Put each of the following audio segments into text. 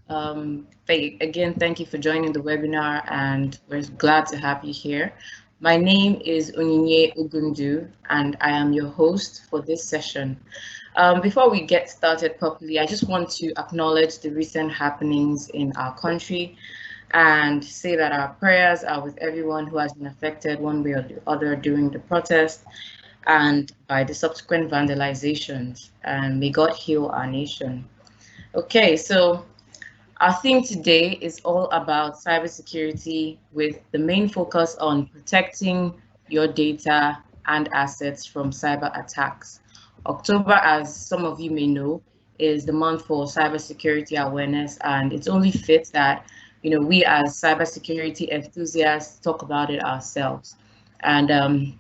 Again, thank you for joining the webinar, and we're glad to have you here. My name is Onyinye Ogundu, and I am your host for this session. Before we get started properly, I just want to acknowledge the recent happenings in our country and say that our prayers are with everyone who has been affected one way or the other during the protest and by the subsequent vandalizations. And may God heal our nation. Okay, so our theme today is all about cybersecurity with the main focus on protecting your data and assets from cyber attacks. October, as some of you may know, is the month for cybersecurity awareness, and it's only fit that we as cybersecurity enthusiasts talk about it ourselves. And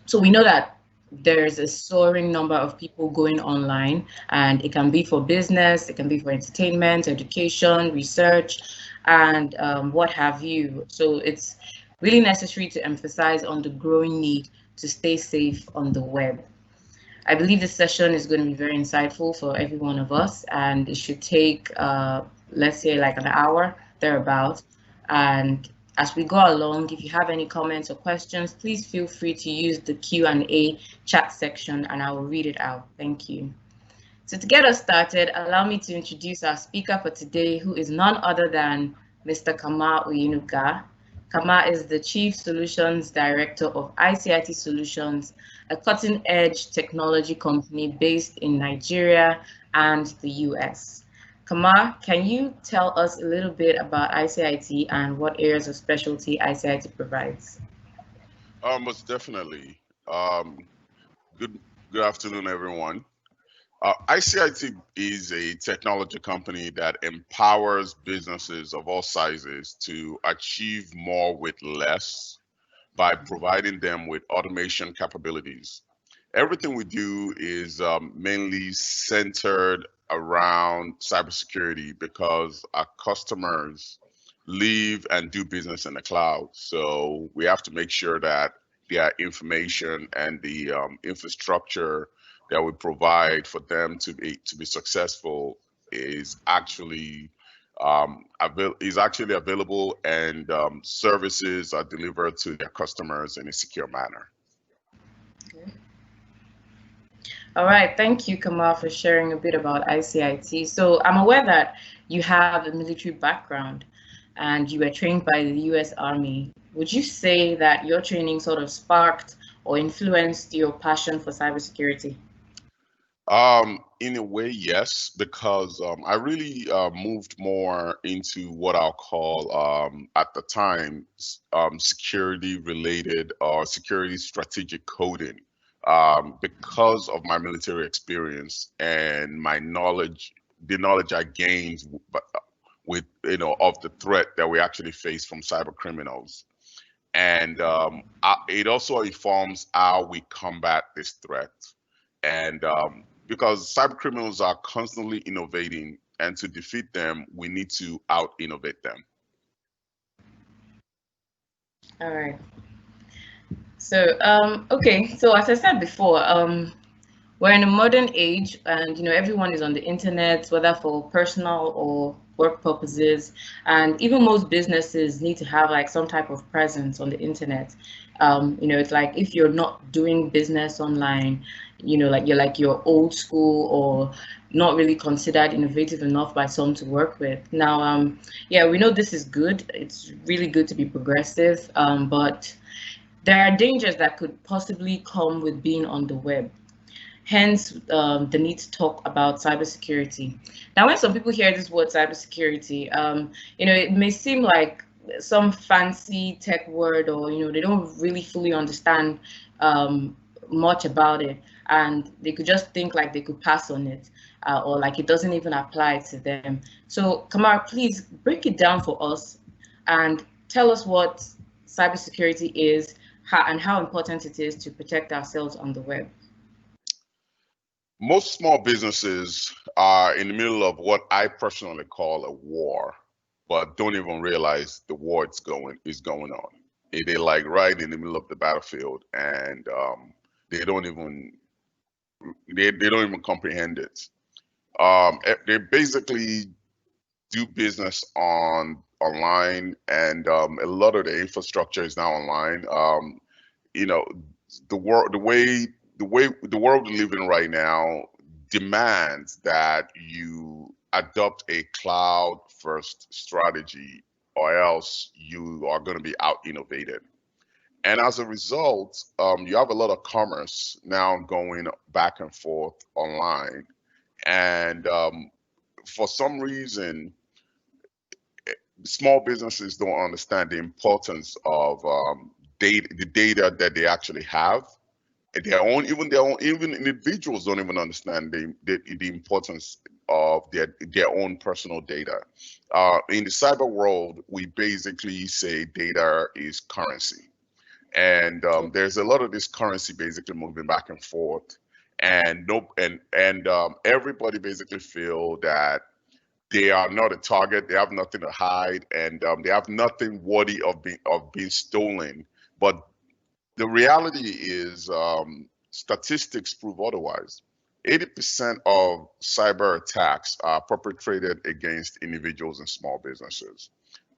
so we know that there's a soaring number of people going online, and it can be for business, it can be for entertainment, education, research, and what have you. So it's really necessary to emphasize on the growing need to stay safe on the web. I believe this session is going to be very insightful for every one of us, and it should take, let's say, like an hour thereabout. And as we go along, if you have any comments or questions, please feel free to use the Q&A chat section, and I will read it out. Thank you. So to get us started, allow me to introduce our speaker for today, who is none other than Mr. Kamar Oyenuga. Kamar is the Chief Solutions Director of ICIT Solutions, a cutting-edge technology company based in Nigeria and the US. Kamar, can you tell us a little bit about ICIT and what areas of specialty ICIT provides? Most definitely. Good good afternoon, everyone. ICIT is a technology company that empowers businesses of all sizes to achieve more with less by providing them with automation capabilities. Everything we do is mainly centered around cybersecurity because our customers live and do business in the cloud. So we have to make sure that their information and the infrastructure that we provide for them to be successful is actually is actually available, and services are delivered to their customers in a secure manner. Okay. All right, thank you, Kamal, for sharing a bit about ICIT. So I'm aware that you have a military background and you were trained by the US Army. Would you say that your training sort of sparked or influenced your passion for cybersecurity? In a way, yes, because I really moved more into what I'll call at the time security related or security strategic coding, because of my military experience and my knowledge, the knowledge I gained with of the threat that we actually face from cyber criminals. And it also informs how we combat this threat. And because cyber criminals are constantly innovating, and to defeat them, we need to out innovate them. All right. So, okay. So as I said before, we're in a modern age, and everyone is on the internet, whether for personal or work purposes, and even most businesses need to have like some type of presence on the internet. It's like if you're not doing business online, like you're old school or not really considered innovative enough by some to work with. Now, yeah, we know this is good. It's really good to be progressive, but there are dangers that could possibly come with being on the web. Hence, the need to talk about cybersecurity. Now, when some people hear this word cybersecurity, it may seem like some fancy tech word, or they don't really fully understand much about it, and they could just think like they could pass on it, or like it doesn't even apply to them. So, Kamar, please break it down for us and tell us what cybersecurity is, and how important it is to protect ourselves on the web. Most small businesses are in the middle of what I personally call a war, but don't even realize the war is going on. They're like right in the middle of the battlefield, and they don't even they don't even comprehend it. They basically do business online, and a lot of the infrastructure is now online. You know, the world we live in right now demands that you adopt a cloud first strategy, or else you are going to be out innovated. And as a result, you have a lot of commerce now going back and forth online. And for some reason, small businesses don't understand the importance of the data that they actually have. Even individuals don't even understand the importance of their own personal data. In the cyber world, we basically say data is currency, and there's a lot of this currency basically moving back and forth, and no, and everybody basically feel that they are not a target. They have nothing to hide, and they have nothing worthy of being stolen. But the reality is, statistics prove otherwise. 80% of cyber attacks are perpetrated against individuals and small businesses.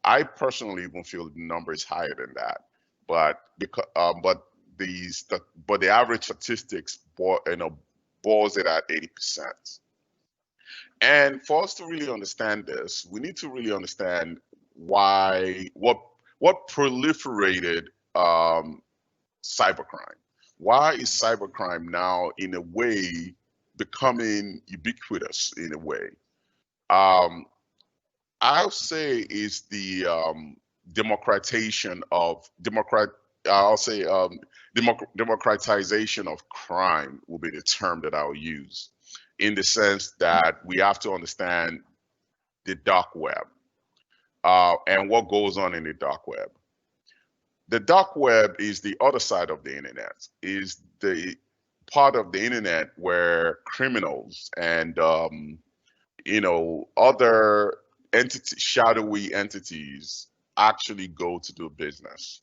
I personally even feel the number is higher than that, but because but the average statistics boils it at 80%. And for us to really understand this, we need to really understand why what proliferated cybercrime. Why is cybercrime now, in a way, becoming ubiquitous in a way? Um, I'll say is the democratization of democrat. I'll say democratization of crime will be the term that I'll use, in the sense that we have to understand the dark web and what goes on in the dark web. The dark web is the other side of the internet, is the part of the internet where criminals and other shadowy entities actually go to do business.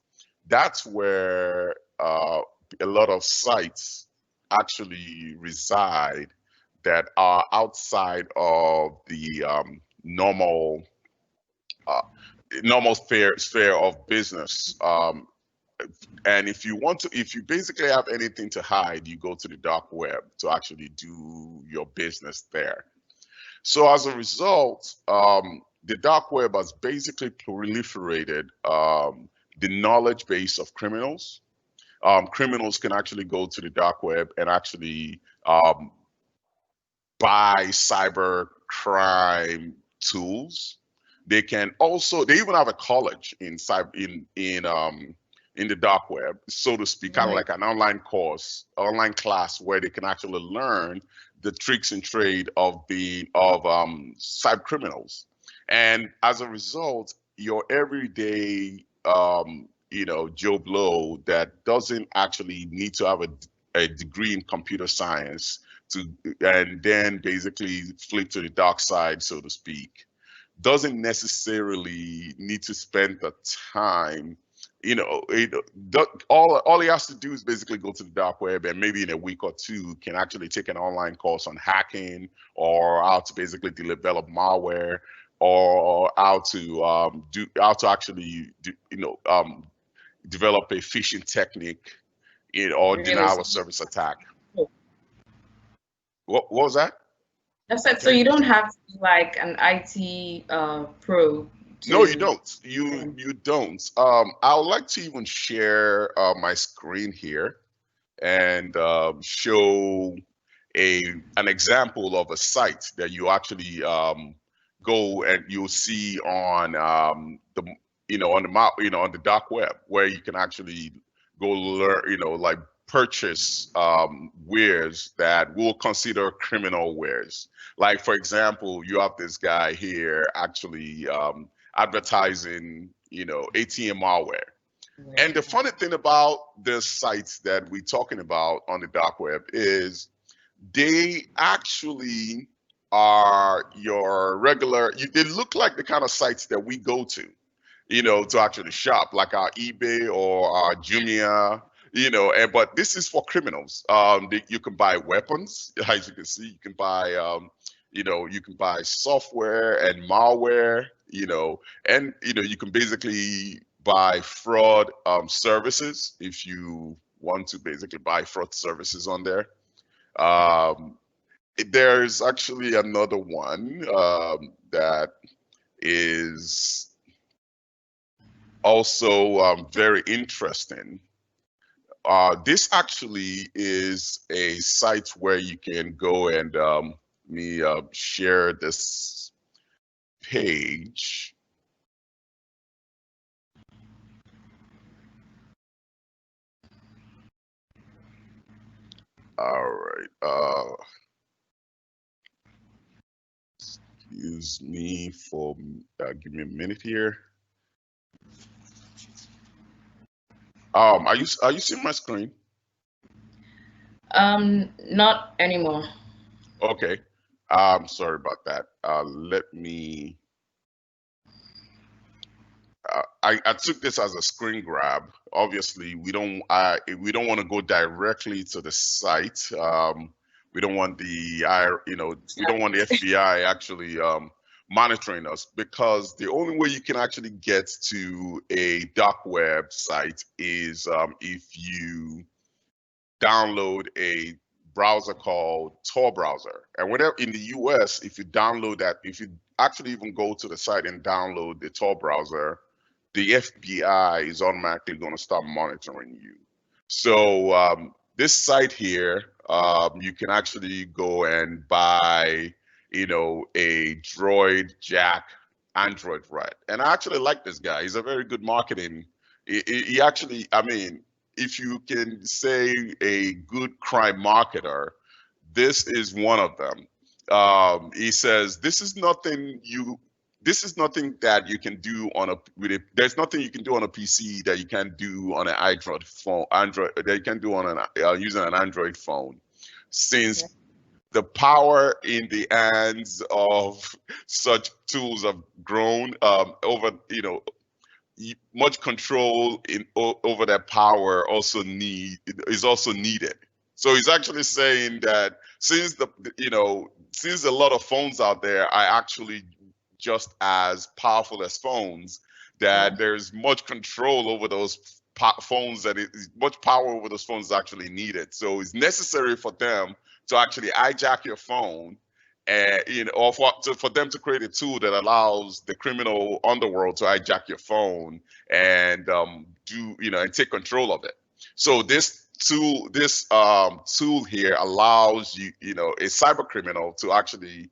That's where a lot of sites actually reside that are outside of the normal uh, sphere of business. And if you basically have anything to hide, you go to the dark web to actually do your business there. So as a result, the dark web has basically proliferated the knowledge base of criminals. Criminals can actually go to the dark web and actually buy cyber crime tools. They even have a college in cyber in the dark web, so to speak, kind of like an online class where they can actually learn the tricks and trade of cyber criminals. And as a result, your everyday Joe Blow that doesn't actually need to have a degree in computer science to and then basically flip to the dark side, so to speak, doesn't necessarily need to spend the time. All he has to do is basically go to the dark web, and maybe in a week or two can actually take an online course on hacking, or how to basically develop malware, or how to actually develop a phishing technique or denial of service attack. What was that? I said, so you don't have to be like an IT pro. No, you don't. You don't. I would like to even share my screen here and show an example of a site that you actually go and you'll see on on the dark web, where you can actually go learn, like purchase wares that we'll consider criminal wares. Like, for example, you have this guy here actually advertising, ATM malware. And the funny thing about the sites that we're talking about on the dark web is they actually are your regular, they look like the kind of sites that we go to, to actually shop, like our eBay or our Jumia, but this is for criminals. You can buy weapons, as you can see. You can buy You can buy software and malware, and you can basically buy fraud services if you want to basically buy fraud services on there. There's actually another one that is also very interesting. This actually is a site where you can go and me share this page. All right. Excuse me for give me a minute here. Are you seeing my screen? Not anymore. Okay. Sorry about that. Let me. I took this as a screen grab. Obviously, we don't want to go directly to the site. We don't want the FBI actually monitoring us, because the only way you can actually get to a dark web site is if you download a browser called Tor browser. And whenever in the US, if you download that, if you actually even go to the site and download the Tor browser, the FBI is automatically going to start monitoring you. So this site here, you can actually go and buy, a Droid Jack Android Red. And I actually like this guy. He's a very good marketing. He actually, I mean, if you can say a good crime marketer, this is one of them. He says this is nothing that you can do on there's nothing you can do on a PC that you can do on an Android phone, that you can do on using an Android phone, since the power in the hands of such tools have grown over, much control over that power is also needed. So he's actually saying that since since a lot of phones out there are actually just as powerful as phones, that there's much control over those phones, that much power over those phones is actually needed. So it's necessary for them to actually hijack your phone, or for them to create a tool that allows the criminal underworld to hijack your phone and and take control of it. So this tool here allows a cyber criminal to actually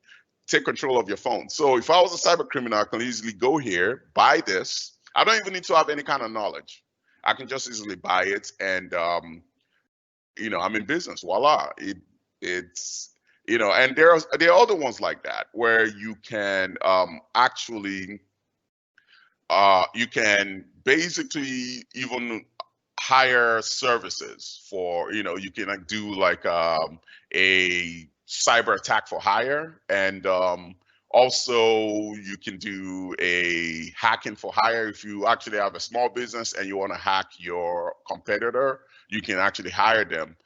take control of your phone. So if I was a cyber criminal, I can easily go here, buy this. I don't even need to have any kind of knowledge. I can just easily buy it, and I'm in business. Voila! It's and there are other ones like that where you can actually you can basically even hire services for, you can do like a cyber attack for hire, and also you can do a hacking for hire. If you actually have a small business and you want to hack your competitor, you can actually hire them,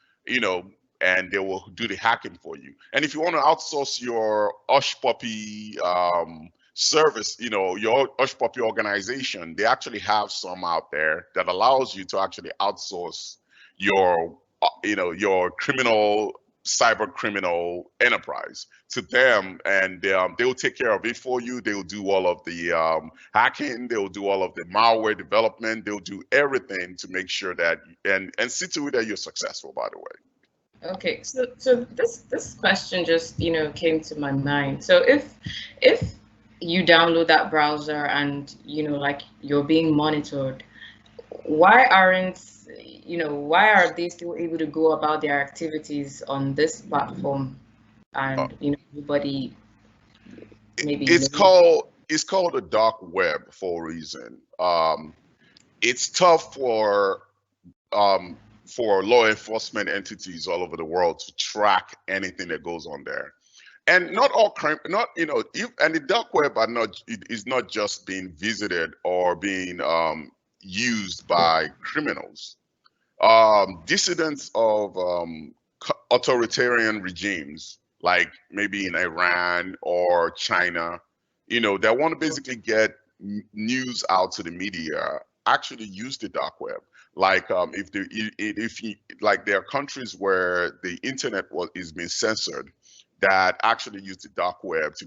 and they will do the hacking for you. And if you want to outsource your Hush Puppy service, your Hush Puppy organization, they actually have some out there that allows you to actually outsource your, your cyber criminal enterprise to them, and they'll take care of it for you. They'll do all of the hacking. They'll do all of the malware development. They'll do everything to make sure that and see to it that you're successful, by the way. Okay, so this question just came to my mind. So if you download that browser and like you're being monitored, why are they still able to go about their activities on this platform, and everybody maybe it's called the dark web for a reason. It's tough for law enforcement entities all over the world to track anything that goes on there. And not all crime, not and the dark web is not just being visited or being used by criminals. Dissidents of authoritarian regimes like maybe in Iran or China, that want to basically get news out to the media, actually use the dark web. Like if there are countries where the internet is being censored, that actually use the dark web to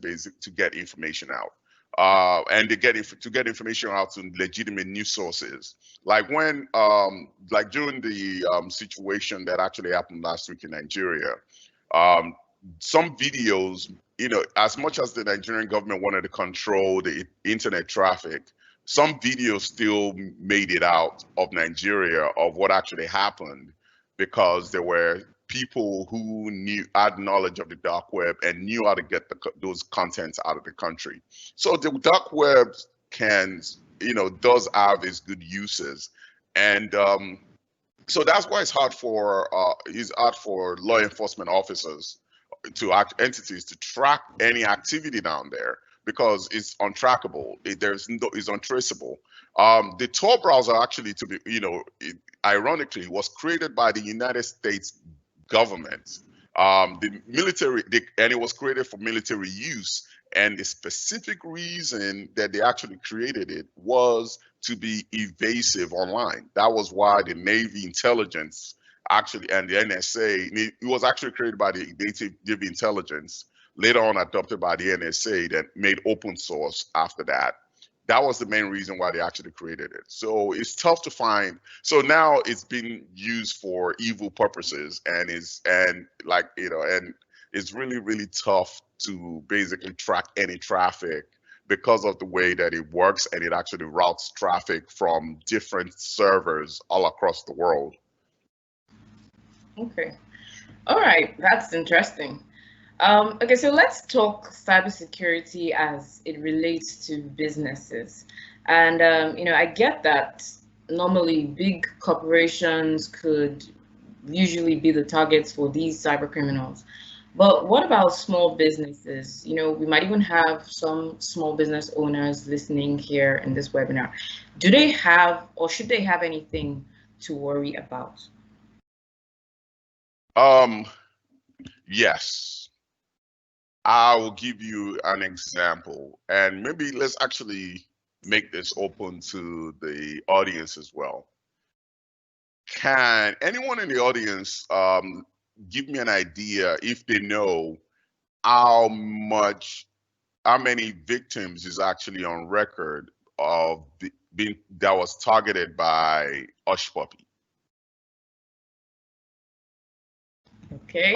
get information out. And to get information out to legitimate news sources. Like like during the situation that actually happened last week in Nigeria, um, some videos, as much as the Nigerian government wanted to control the internet traffic, some videos still made it out of Nigeria of what actually happened, because there were people who had knowledge of the dark web and knew how to get those contents out of the country. So the dark web does have its good uses, and so that's why it's hard for law enforcement officers entities to track any activity down there, because it's untrackable. It's untraceable. The Tor browser actually, ironically, was created by the United States government. The military, and it was created for military use. And the specific reason that they actually created it was to be evasive online. That was why the Navy intelligence actually, and the NSA, it was actually created by the Navy intelligence, later on adopted by the NSA, that made open source after that. That was the main reason why they actually created it. So it's tough to find. So now it's been used for evil purposes, and it's really, really tough to basically track any traffic, because of the way that it works, and it actually routes traffic from different servers all across the world. Okay. All right. That's interesting. Okay, so let's talk cybersecurity as it relates to businesses. And, I get that normally big corporations could usually be the targets for these cyber criminals. But what about small businesses? We might even have some small business owners listening here in this webinar. Do they have, or should they have, anything to worry about? Yes. I will give you an example, and maybe let's actually make this open to the audience as well. Can anyone in the audience give me an idea if they know how many victims is actually on record of that was targeted by Hush Puppy? Okay.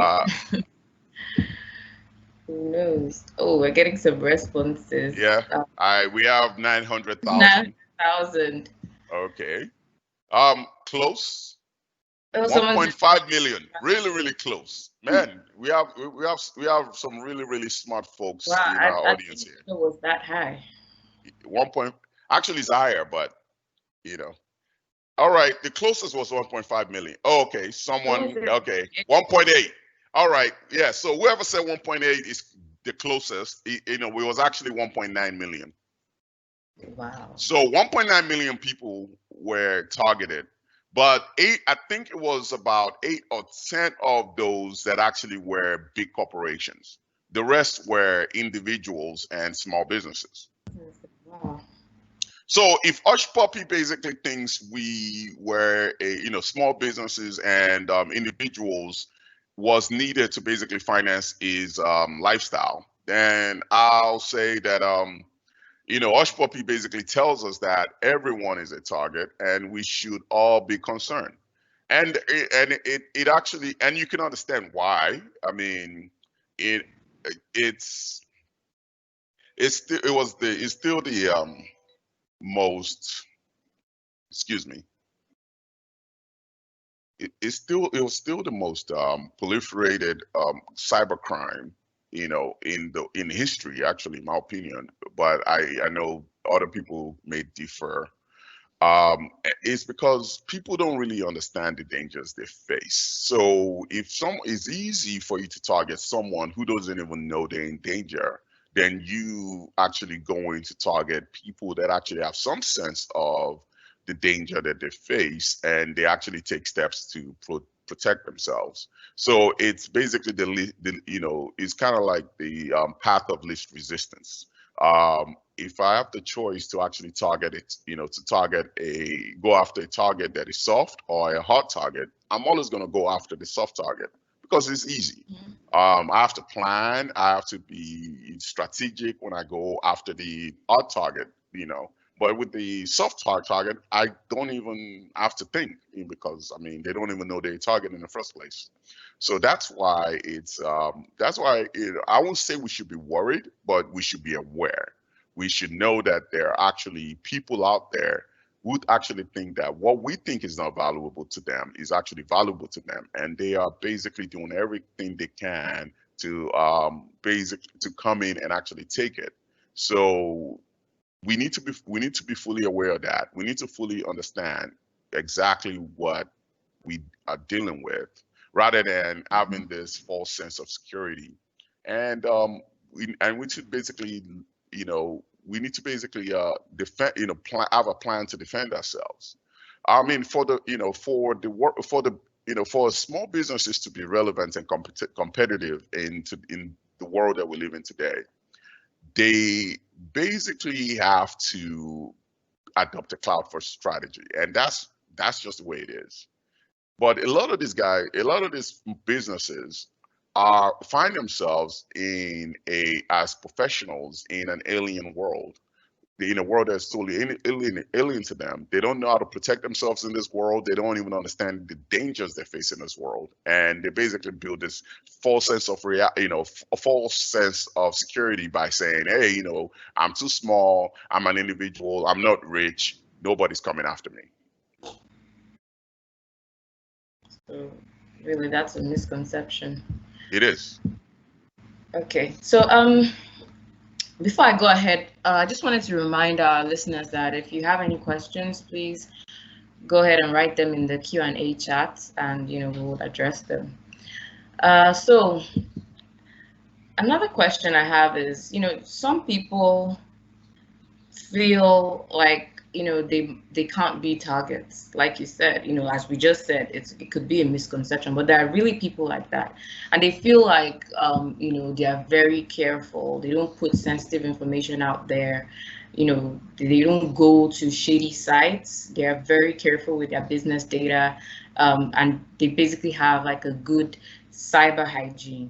Who knows? Oh, we're getting some responses. Yeah, we have 900,000. 9,000. Okay. Close. Oh, 1.5 million. Really, really close. Man, we have some really, really smart folks in our audience here. It was that high. Actually it's higher, but All right, the closest was 1.5 million. Oh, okay, okay, 1.8. All right, yeah. So whoever said 1.8 is the closest. It was actually 1.9 million. Wow. So 1.9 million people were targeted, but I think it was about 8 or 10 of those that actually were big corporations. The rest were individuals and small businesses. Wow. So if Hush Puppy basically thinks we were small businesses and individuals was needed to basically finance his lifestyle, then I'll say that Hush Puppy basically tells us that everyone is a target and we should all be concerned. And it actually, and you can understand why. I mean, it's still the most, excuse me, it was still the most proliferated cybercrime in history, actually, in my opinion. But I know other people may differ. It's because people don't really understand the dangers they face. So it's easy for you to target someone who doesn't even know they're in danger, then you actually going to target people that actually have some sense of the danger that they face, and they actually take steps to protect themselves. So it's basically it's kind of like the path of least resistance. If I have the choice to actually target it, go after a target that is soft or a hard target, I'm always going to go after the soft target because it's easy. I have to plan, I have to be strategic when I go after the hard target. But with the soft target, I don't even have to think because they don't even know their target in the first place. So that's why I won't say we should be worried, but we should be aware. We should know that there are actually people out there who actually think that what we think is not valuable to them is actually valuable to them, and they are basically doing everything they can to to come in and actually take it. So we need to be fully aware of that. We need to fully understand exactly what we are dealing with, rather than having this false sense of security. And we should basically, we need to basically defend, have a plan to defend ourselves. For the, for the work, for the, for small businesses to be relevant and competitive in the world that we live in today, they basically have to adopt a cloud first strategy, and that's just the way it is. But a lot of these businesses are find themselves as professionals in an alien world, in a world that's totally alien to them. They don't know how to protect themselves in this world. They don't even understand the dangers they face in this world, and they basically build this false sense of a false sense of security by saying, "Hey, I'm too small. I'm an individual. I'm not rich. Nobody's coming after me." So really, that's a misconception. It is. Okay, so before I go ahead, I just wanted to remind our listeners that if you have any questions, please go ahead and write them in the Q&A chat, and we will address them. So another question I have is, some people feel like they can't be targets, like you said, as we just said, it could be a misconception, but there are really people like that, and they feel like they are very careful. They don't put sensitive information out there. They don't go to shady sites. They are very careful with their business data, and they basically have like a good cyber hygiene.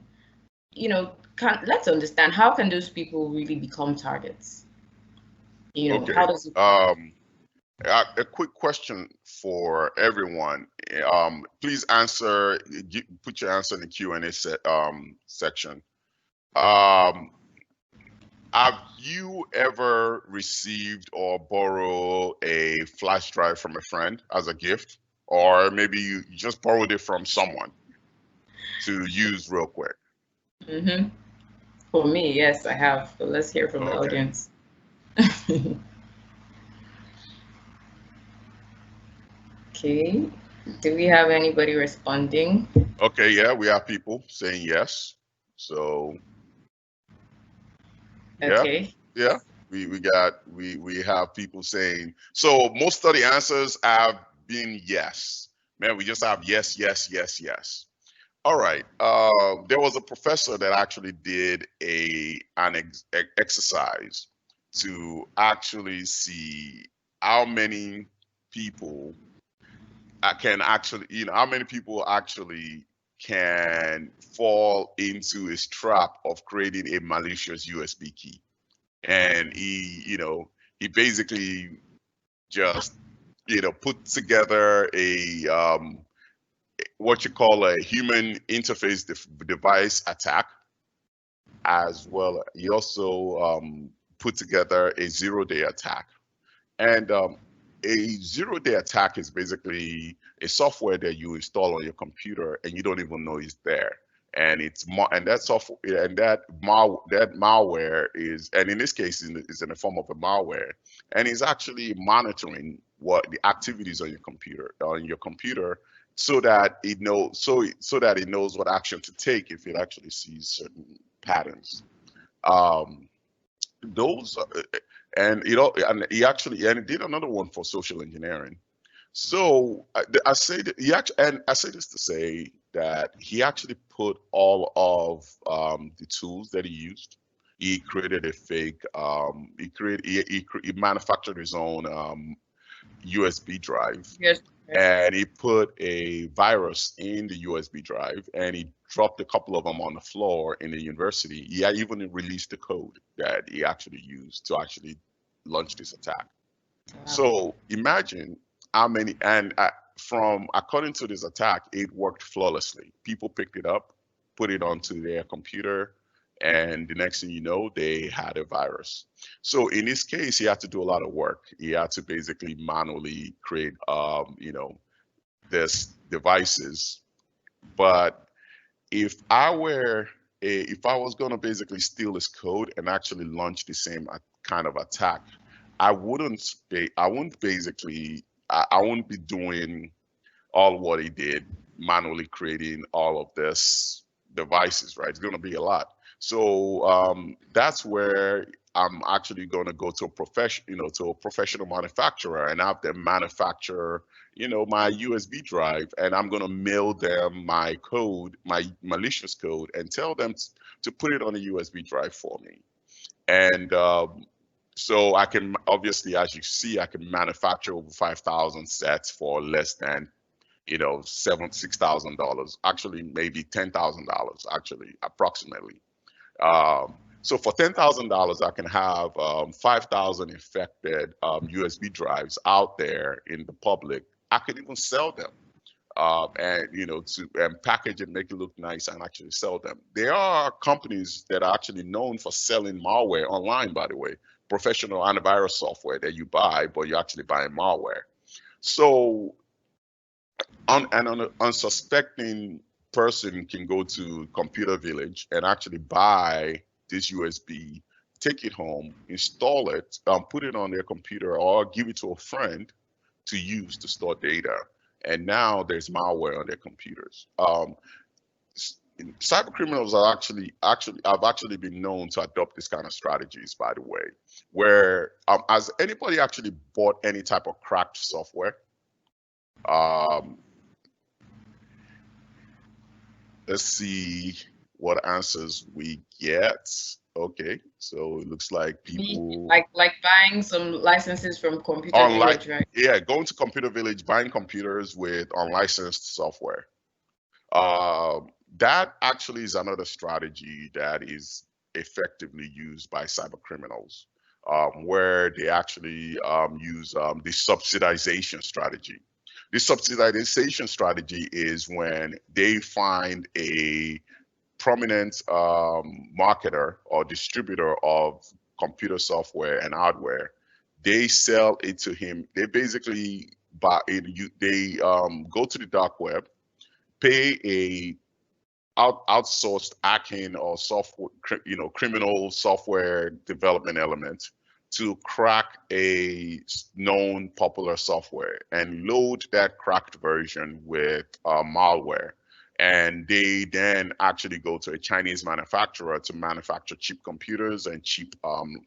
Let's understand, how can those people really become targets? Okay. How does it? A quick question for everyone. Please put your answer in the Q&A section. Have you ever received or borrowed a flash drive from a friend as a gift? Or maybe you just borrowed it from someone to use real quick? Mm-hmm. For me, yes, I have. But let's hear from the Okay. audience. Okay. Do we have anybody responding? Okay, yeah, we have people saying yes. So yeah, Okay. yeah. We have people saying, so most of the answers have been yes. Man, we just have yes, yes, yes, yes. All right. There was a professor that actually did an exercise to actually see how many people can actually, how many people actually can fall into his trap of creating a malicious USB key. And he basically just, put together what you call a human interface device attack, as well. He also put together a zero-day attack. And a zero-day attack is basically a software that you install on your computer and you don't even know it's there. And that software and that malware is, and in this case, is in the form of a malware, and is actually monitoring what the activities on your computer, so that it knows what action to take if it actually sees certain patterns. Um, those and he did another one for social engineering. So I say that he actually, and I say this to say that he actually put all of the tools that he used. He created a fake. He manufactured his own USB drive, Yes. Yes. and he put a virus in the USB drive, and he dropped a couple of them on the floor in the university. He had even released the code that he actually used to actually launch this attack. Wow. So imagine how many, and from according to this attack, it worked flawlessly. People picked it up, put it onto their computer, and the next thing you know, they had a virus. So in this case, he had to do a lot of work. He had to basically manually create, this devices. But if I were if I was going to basically steal this code and actually launch the same kind of attack, I wouldn't basically I wouldn't be doing all what he did, manually creating all of this devices, right? It's going to be a lot. So that's where I'm actually going to go to a to a professional manufacturer and have them manufacture, my USB drive, and I'm going to mail them my code, my malicious code, and tell them to put it on a USB drive for me. And so I can obviously, as you see, I can manufacture over 5,000 sets for less than $6,000, actually maybe $10,000, actually approximately. So for $10,000, I can have 5,000 infected USB drives out there in the public. I can even sell them, and to and package it, make it look nice, and actually sell them. There are companies that are actually known for selling malware online, by the way, professional antivirus software that you buy, but you're actually buying malware. So an unsuspecting person can go to Computer Village and actually buy this USB, take it home, install it, put it on their computer, or give it to a friend to use to store data. And now there's malware on their computers. Cyber criminals are actually have actually been known to adopt this kind of strategies, by the way, where has anybody actually bought any type of cracked software? Um, let's see what answers we get. Okay, so it looks like people Like buying some licenses from Computer online, Village, right? yeah, going to Computer Village, buying computers with unlicensed software. Um, that actually is another strategy that is effectively used by cyber criminals, where they actually use the subsidization strategy. The subsidization strategy is when they find a prominent marketer or distributor of computer software and hardware. They sell it to him. They basically buy it. They go to the dark web, pay a outsourced hacking or software, criminal software development element to crack a known popular software and load that cracked version with malware. And they then actually go to a Chinese manufacturer to manufacture cheap computers and cheap iPads,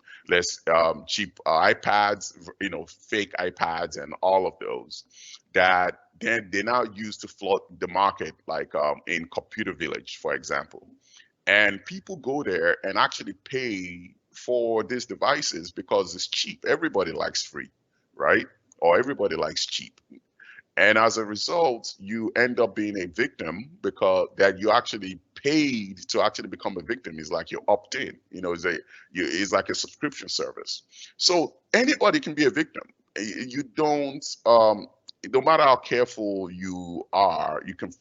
fake iPads and all of those that then they now use to flood the market, like in Computer Village, for example. And people go there and actually pay for these devices because it's cheap. Everybody likes free, right? Or everybody likes cheap. And as a result, you end up being a victim because that you actually paid to actually become a victim is like you're opt in. It's like a subscription service. So anybody can be a victim. You don't no matter how careful you are, you can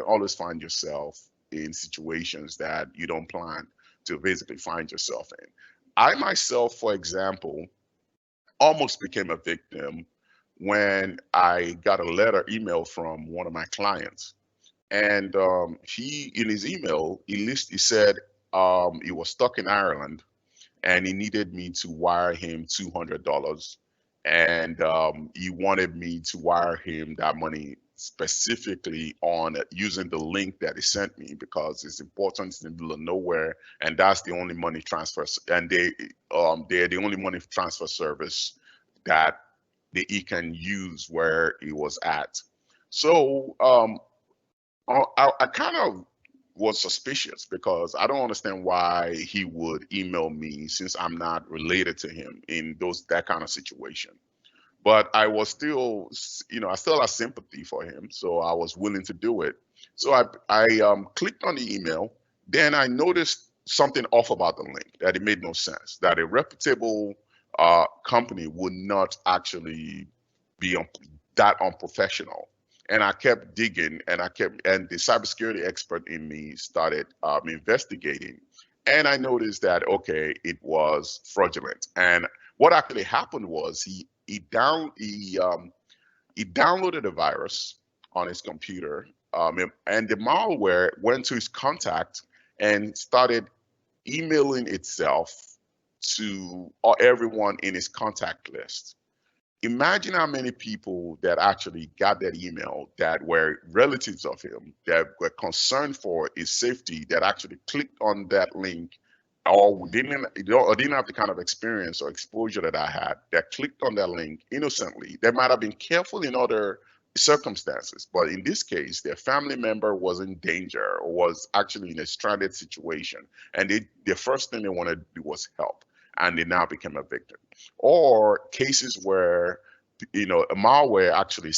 always find yourself in situations that you don't plan to basically find yourself in. I myself, for example, almost became a victim when I got a email from one of my clients. And he, in his email, he said he was stuck in Ireland and he needed me to wire him $200. And he wanted me to wire him that money specifically on using the link that he sent me because it's important in the middle of nowhere, and that's the only money transfer, and they're the only money transfer service that that he can use where he was at. So I kind of was suspicious because I don't understand why he would email me since I'm not related to him in that kind of situation. But I was still, I still have sympathy for him, so I was willing to do it. So I clicked on the email. Then I noticed something off about the link, that it made no sense, that a reputable company would not actually be that unprofessional. And I kept digging, and the cybersecurity expert in me started investigating. And I noticed that, okay, it was fraudulent. And what actually happened was he downloaded a virus on his computer, and the malware went to his contact and started emailing itself to everyone in his contact list. Imagine how many people that actually got that email that were relatives of him, that were concerned for his safety, that actually clicked on that link, or didn't have the kind of experience or exposure that I had, that clicked on that link innocently. They might have been careful in other circumstances, but in this case, their family member was in danger or was actually in a stranded situation, and the first thing they wanted to do was help, and they now became a victim. Or cases where a malware actually,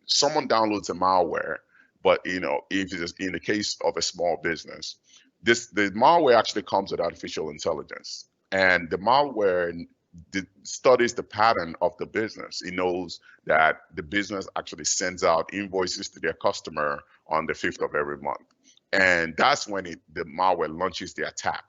someone downloads a malware, but if it's in the case of a small business, the malware actually comes with artificial intelligence, and the malware studies the pattern of the business. It knows that the business actually sends out invoices to their customer on the 5th of every month, and that's when the malware launches the attack.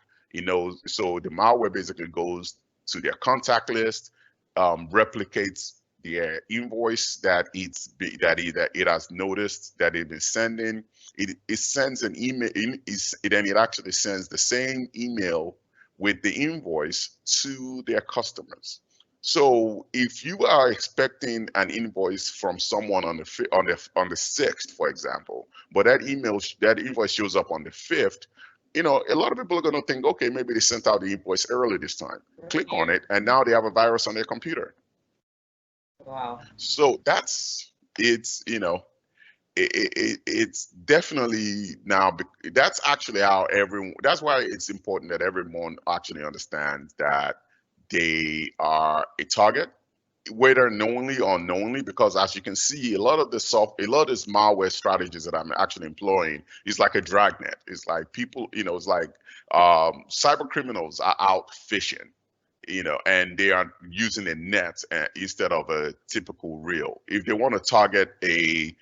So the malware basically goes to their contact list, replicates the invoice that it has noticed that it's been sending. It sends an email. Then it actually sends the same email with the invoice to their customers. So if you are expecting an invoice from someone on the 6th, for example, but that invoice shows up on the 5th, a lot of people are going to think, okay, maybe they sent out the invoice early this time. Click on it, and now they have a virus on their computer. Wow. So it's definitely now, that's actually how everyone, that's why it's important that everyone actually understands that they are a target, whether knowingly or unknowingly, because as you can see, a lot of this malware strategies that I'm actually employing is like a dragnet. It's like people, it's like cyber criminals are out fishing, and they are using a net instead of a typical reel. If they want to target if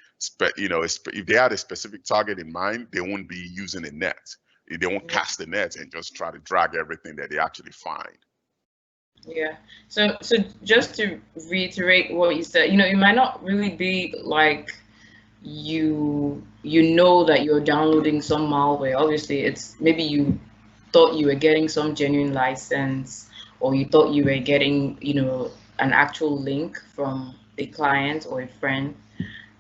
they had a specific target in mind, they won't be using a net. They won't cast the net and just try to drag everything that they actually find. Yeah. So just to reiterate what you said, it might not really be like you know that you're downloading some malware. Obviously, it's maybe you thought you were getting some genuine license, or you thought you were getting, an actual link from a client or a friend,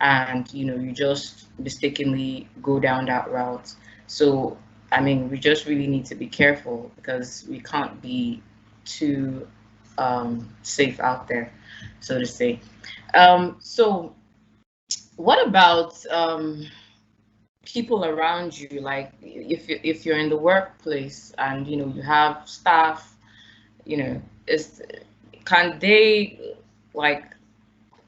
and you just mistakenly go down that route. So, I mean, we just really need to be careful because we can't be too safe out there, so to say. So what about people around you? Like if you're in the workplace and you have staff, is can they like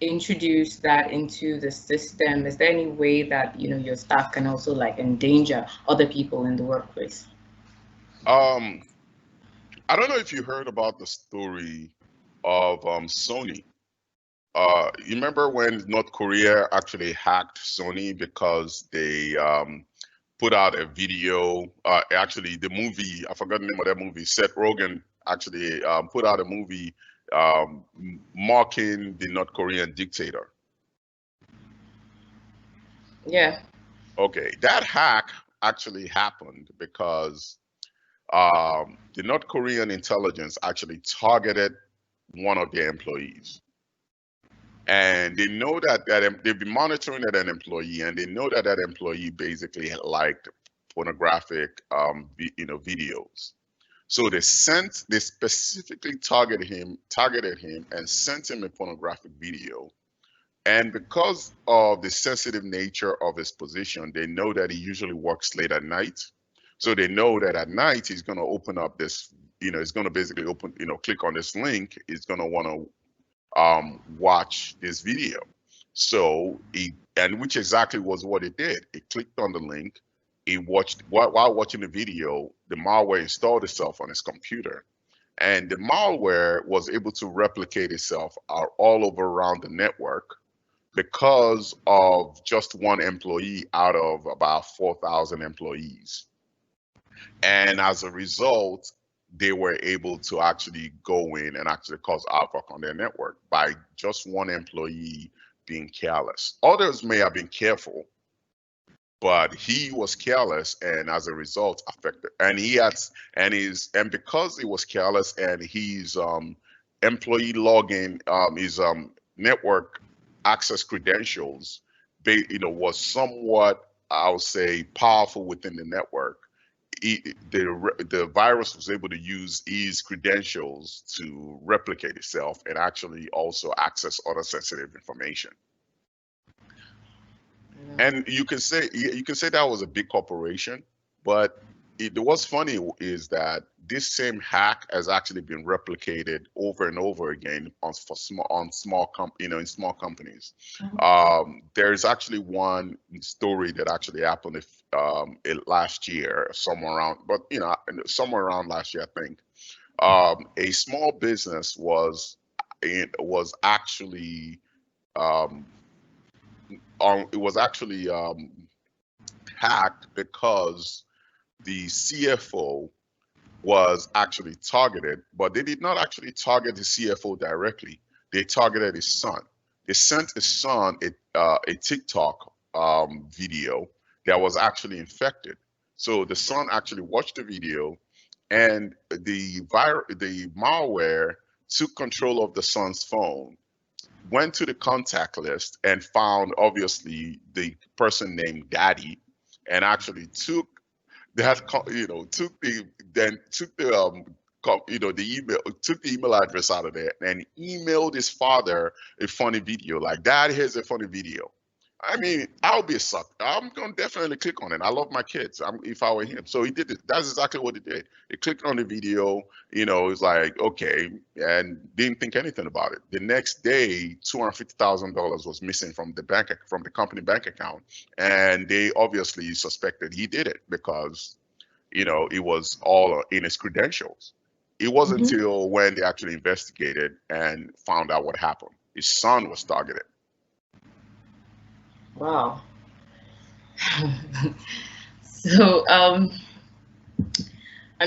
introduce that into the system? Is there any way that your staff can also like endanger other people in the workplace? Um, I don't know if you heard about the story of Sony. You remember when North Korea actually hacked Sony because they put out a video. Actually, the movie, I forgot the name of that movie. Seth Rogen actually put out a movie mocking the North Korean dictator. Yeah. Okay, that hack actually happened because the North Korean intelligence actually targeted one of their employees. And they know that they've been monitoring that an employee, and they know that employee basically liked pornographic, videos. So they specifically targeted him and sent him a pornographic video. And because of the sensitive nature of his position, they know that he usually works late at night. So they know that at night he's going to open up this, he's going to basically click on this link. He's going to want to watch this video. So which exactly was what he did. He clicked on the link. He watched, while watching the video, the malware installed itself on his computer. And the malware was able to replicate itself all over around the network because of just one employee out of about 4,000 employees. And as a result, they were able to actually go in and actually cause havoc on their network by just one employee being careless. Others may have been careful, but he was careless, and as a result, affected. And and because he was careless, and his employee login, his network access credentials, was somewhat, I would say, powerful within the network. The virus was able to use his credentials to replicate itself and actually also access other sensitive information. And you can say that was a big corporation, but what's funny is that this same hack has actually been replicated over and over again in small companies. There's actually one story that actually happened last year, somewhere around last year, I think. A small business was actually hacked because the CFO was actually targeted, but they did not actually target the CFO directly. They targeted his son. They sent his son a TikTok video that was actually infected. So the son actually watched the video, and the malware took control of the son's phone, went to the contact list, and found obviously the person named Daddy, and actually took the email address out of there and emailed his father a funny video, like, Dad, here's a funny video. I mean, I'll be a sucker. I'm going to definitely click on it. I love my kids. If I were him. So he did it. That's exactly what he did. He clicked on the video, it's like, okay, and didn't think anything about it. The next day, $250,000 was missing from the company bank account. And they obviously suspected he did it because, it was all in his credentials. It wasn't until when they actually investigated and found out what happened. His son was targeted. Wow. So, I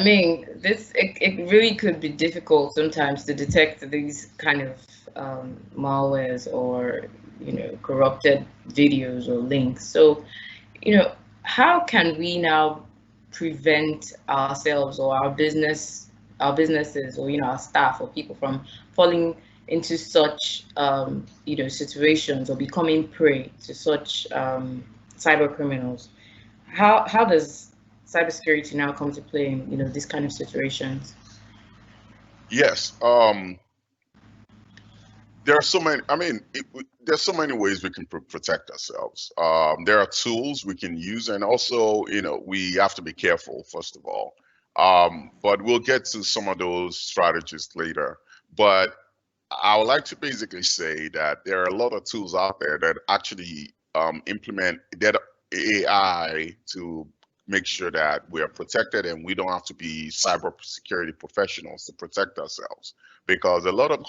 mean, it really could be difficult sometimes to detect these kind of malwares or, corrupted videos or links. So, how can we now prevent ourselves or our businesses or, our staff or people from falling into such situations or becoming prey to such cyber criminals? How does cybersecurity now come to play in these kind of situations? Yes, there are so many. I mean, there's so many ways we can protect ourselves. There are tools we can use, and also, we have to be careful, first of all. But we'll get to some of those strategies later. But I would like to basically say that there are a lot of tools out there that actually implement that AI to make sure that we are protected and we don't have to be cybersecurity professionals to protect ourselves. Because a lot of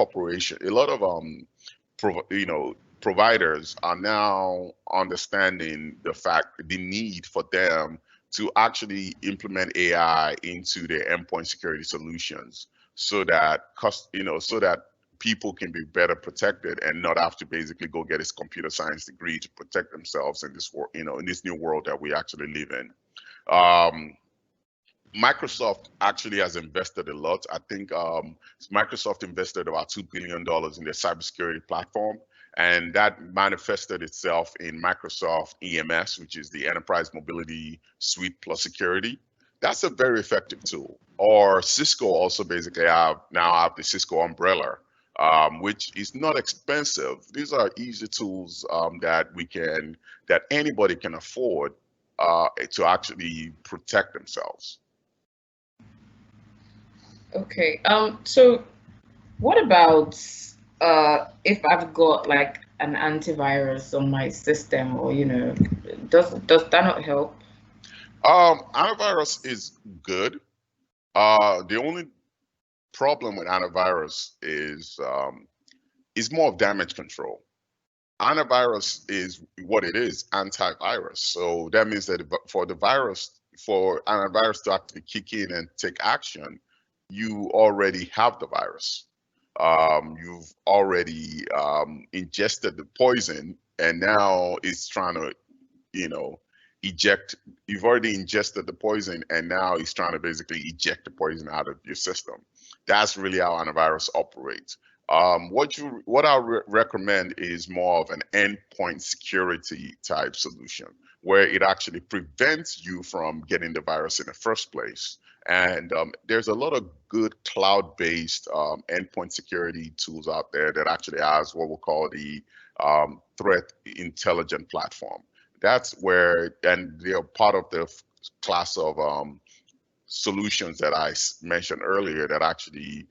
providers are now understanding the need for them to actually implement AI into their endpoint security solutions, so that people can be better protected and not have to basically go get his computer science degree to protect themselves in this world, in this new world that we actually live in. Microsoft actually has invested a lot. I think Microsoft invested about $2 billion in their cybersecurity platform, and that manifested itself in Microsoft EMS, which is the Enterprise Mobility Suite plus Security. That's a very effective tool. Or Cisco also basically now have the Cisco umbrella, which is not expensive. These are easy tools that anybody can afford to actually protect themselves. Okay. So what about if I've got like an antivirus on my system, or does that not help? Antivirus is good. The only problem with antivirus is more of damage control. Antivirus is what it is, antivirus. So that means that for antivirus to actually kick in and take action, you already have the virus. You've already ingested the poison, and now it's trying to, you know, eject. You've already ingested the poison, and now it's trying to basically eject the poison out of your system. That's really how antivirus operates. What I recommend is more of an endpoint security type solution where it actually prevents you from getting the virus in the first place. And there's a lot of good cloud-based endpoint security tools out there that actually has what we'll call the threat intelligent platform. That's where, and they're part of the class of solutions that I mentioned earlier that actually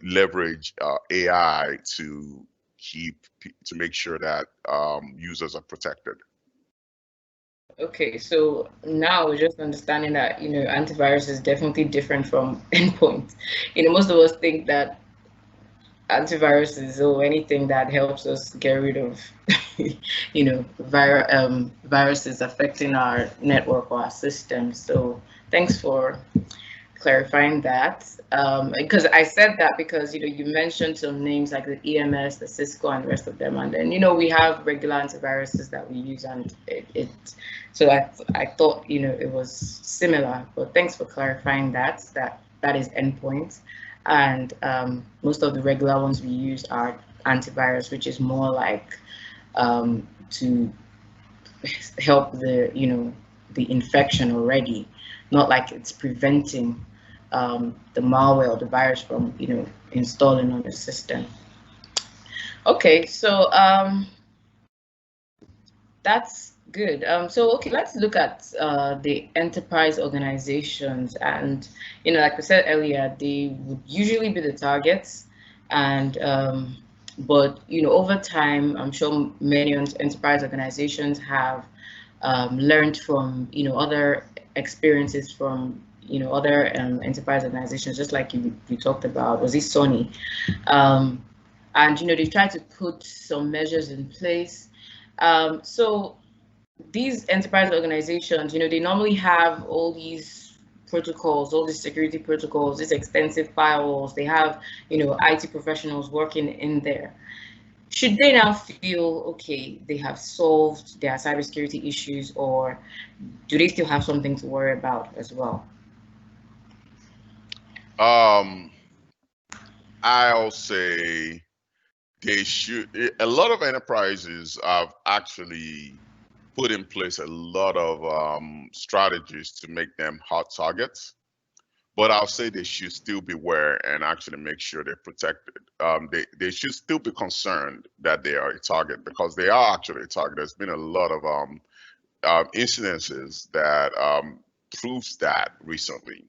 leverage AI to make sure that users are protected. Okay, so now we're just understanding that antivirus is definitely different from endpoint. Most of us think that antiviruses or anything that helps us get rid of viruses affecting our network or our system. So thanks for clarifying that, because I said that because you mentioned some names like the EMS, the Cisco, and the rest of them, and then we have regular antiviruses that we use, and so I thought it was similar, but thanks for clarifying that is endpoint, and most of the regular ones we use are antivirus, which is more like to help the infection already, not like it's preventing the malware or the virus from installing on the system. Okay, so that's good. So okay, let's look at the enterprise organizations, and like we said earlier, they would usually be the targets, and but over time, I'm sure many enterprise organizations have learned from other experiences from other enterprise organizations, just like you talked about. Was it Sony? And they try to put some measures in place. So these enterprise organizations, they normally have all these protocols, all these security protocols, these extensive firewalls. They have IT professionals working in there. Should they now feel okay, they have solved their cybersecurity issues, or do they still have something to worry about as well? I'll say they should. A lot of enterprises have actually put in place a lot of strategies to make them hot targets. But I'll say they should still beware and actually make sure they're protected. They should still be concerned that they are a target, because they are actually a target. There's been a lot of incidences that proves that recently.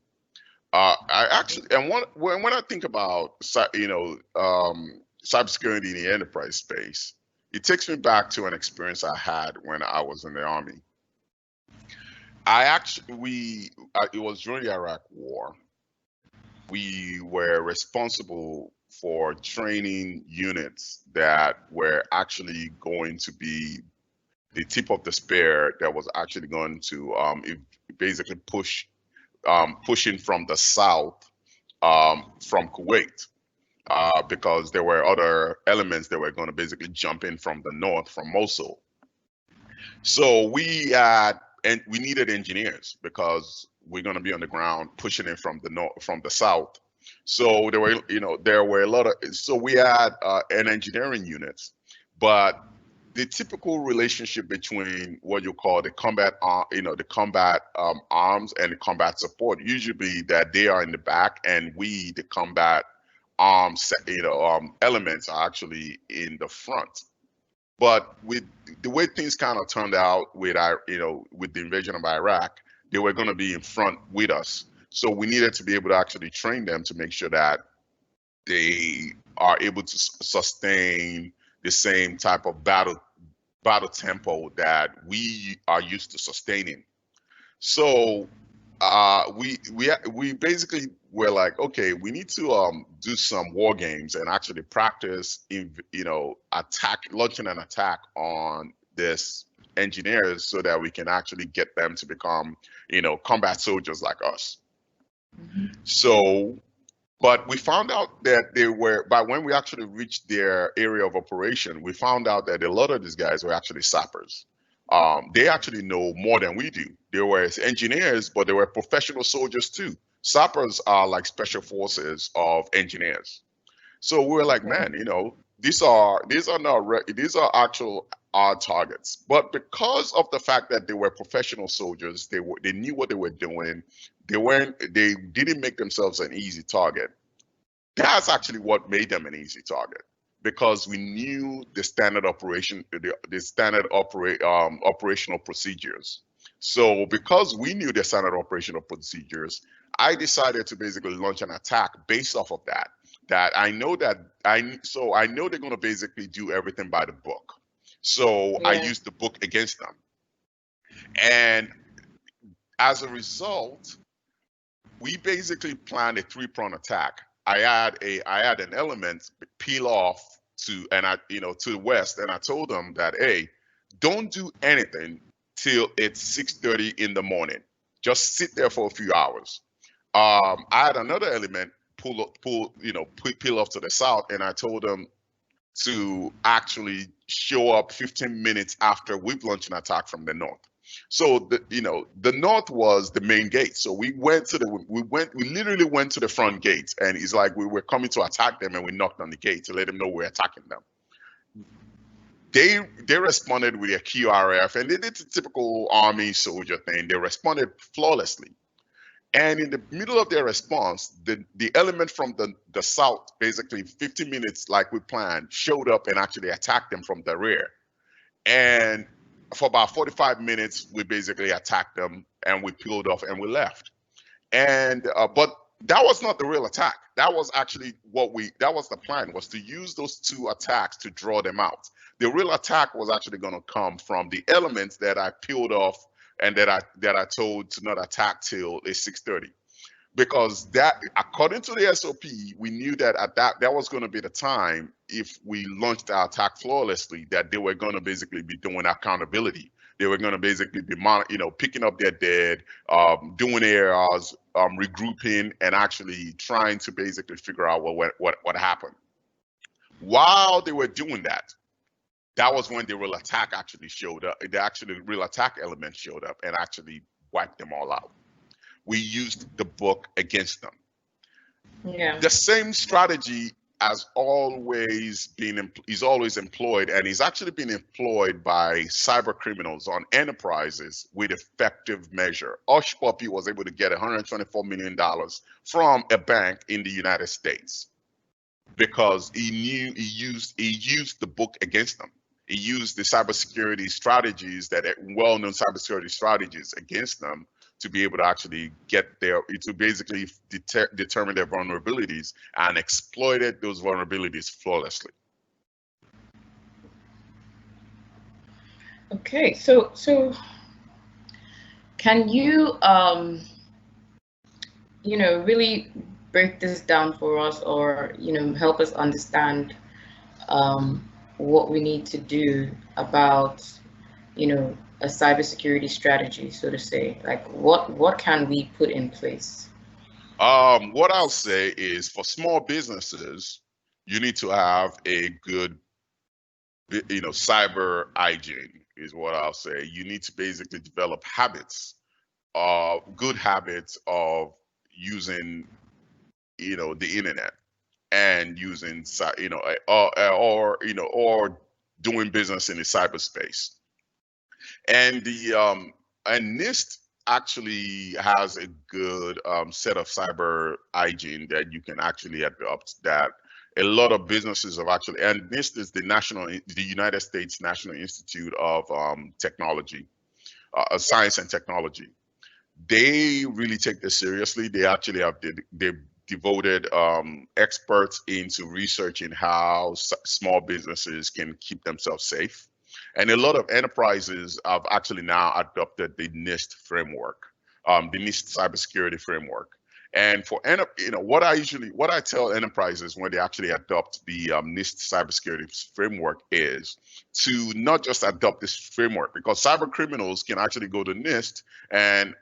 I actually, and when I think about cybersecurity in the enterprise space, it takes me back to an experience I had when I was in the Army. It was during the Iraq War. We were responsible for training units that were actually going to be the tip of the spear that was actually going to basically pushing from the south from Kuwait, because there were other elements that were going to basically jump in from the north, from Mosul. So we needed engineers because we're going to be on the ground pushing it from the south. So there were a lot of, so we had an engineering unit, but the typical relationship between what you call the combat, the combat arms and the combat support usually be that they are in the back and we, the combat arms, elements, are actually in the front. But with the way things kind of turned out with our, with the invasion of Iraq, they were going to be in front with us. So we needed to be able to actually train them to make sure that they are able to sustain the same type of battle tempo that we are used to sustaining. So we basically were like, okay, we need to do some war games and actually practice in launching an attack on this engineers so that we can actually get them to become combat soldiers like us. Mm-hmm. So, but we found out that they were, by when we actually reached their area of operation, we found out that a lot of these guys were actually sappers. They actually know more than we do. They were engineers, but they were professional soldiers too. Sappers are like special forces of engineers. So we were like, man, these are these are actual our targets. But because of the fact that they were professional soldiers, they knew what they were doing. They didn't make themselves an easy target. That's actually what made them an easy target, because we knew the standard operational procedures. So because we knew the standard operational procedures, I decided to basically launch an attack based off of that. I know they're going to basically do everything by the book. So I Yeah. used the book against them. And as a result, we basically planned a three-prong attack. I had an element peel off to the west, and I told them that, hey, don't do anything till it's 6:30 in the morning. Just sit there for a few hours. I had another element peel off to the south, and I told them to actually show up 15 minutes after we've launched an attack from the north. So the north was the main gate. So we literally went to the front gate, and it's like we were coming to attack them, and we knocked on the gate to let them know we're attacking them. They responded with a QRF, and they did the typical army soldier thing. They responded flawlessly. And in the middle of their response, the element from the south, basically 15 minutes like we planned, showed up and actually attacked them from the rear. And for about 45 minutes, we basically attacked them, and we peeled off and we left. And but that was not the real attack. That was actually that was the plan, was to use those two attacks to draw them out. The real attack was actually going to come from the elements that I peeled off and that I told to not attack till 6:30. Because that, according to the SOP, we knew that that was going to be the time, if we launched our attack flawlessly, that they were going to basically be doing accountability. They were going to basically be picking up their dead, doing ARs, regrouping, and actually trying to basically figure out what happened. While they were doing that, that was when the real attack actually showed up. The real attack element showed up and actually wiped them all out. We used the book against them. Yeah. The same strategy is always employed, and is actually being employed by cyber criminals on enterprises with effective measure. Hush Puppy was able to get $124 million from a bank in the United States because he used the book against them. He used the cybersecurity strategies, well-known cybersecurity strategies against them, to be able to actually to basically determine their vulnerabilities, and exploited those vulnerabilities flawlessly. Okay, so can you really break this down for us, or help us understand what we need to do about a cybersecurity strategy, so to say? Like, what can we put in place? What I'll say is, for small businesses, you need to have a good, cyber hygiene, is what I'll say. You need to basically develop good habits of using, the internet, and using, or doing business in the cyberspace. And the and NIST actually has a good set of cyber hygiene that you can actually adopt, that a lot of businesses have actually, and NIST is the United States National Institute of Technology, Science and Technology. They really take this seriously. They actually have they devoted experts into researching how small businesses can keep themselves safe. And a lot of enterprises have actually now adopted the NIST framework, the NIST cybersecurity framework. And for what I tell enterprises when they actually adopt the NIST cybersecurity framework is to not just adopt this framework, because cyber criminals can actually go to NIST and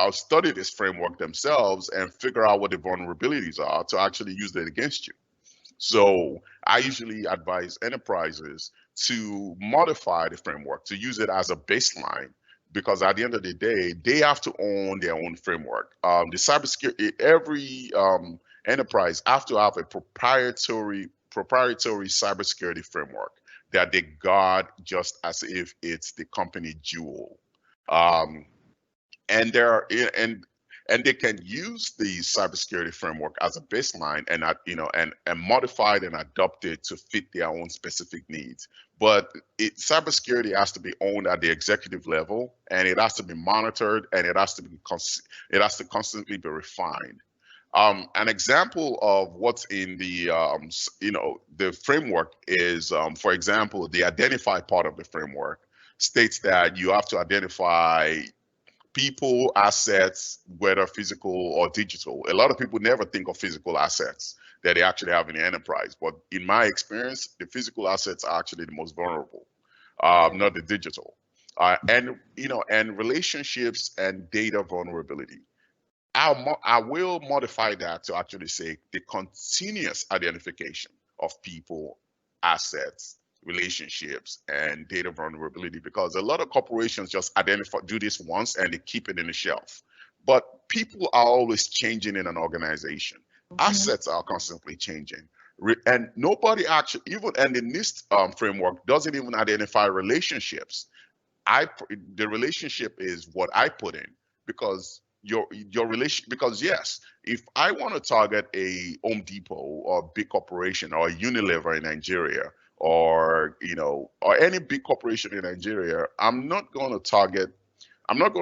study this framework themselves and figure out what the vulnerabilities are to actually use it against you. So I usually advise enterprises to modify the framework, to use it as a baseline, because at the end of the day, they have to own their own framework. The cybersecurity, every enterprise have to have a proprietary cybersecurity framework that they guard just as if it's the company jewel. And there are, and they can use the cybersecurity framework as a baseline and and modify it and adopt it to fit their own specific needs. But cybersecurity has to be owned at the executive level, and it has to be monitored, and it has to constantly be refined. An example of what's in the the framework is, for example, the identify part of the framework states that you have to identify people, assets, whether physical or digital. A lot of people never think of physical assets that they actually have in the enterprise, but in my experience, the physical assets are actually the most vulnerable, not the digital. And relationships and data vulnerability. I will modify that to actually say the continuous identification of people, assets, relationships, and data vulnerability, because a lot of corporations just do this once and they keep it in the shelf. But people are always changing in an organization. Assets are constantly changing. And nobody actually, even and the NIST framework doesn't even identify relationships. The relationship is what I put in, because your relation, because yes, if I want to target a Home Depot or a big corporation or a Unilever in Nigeria, or or any big corporation in Nigeria, I'm not going to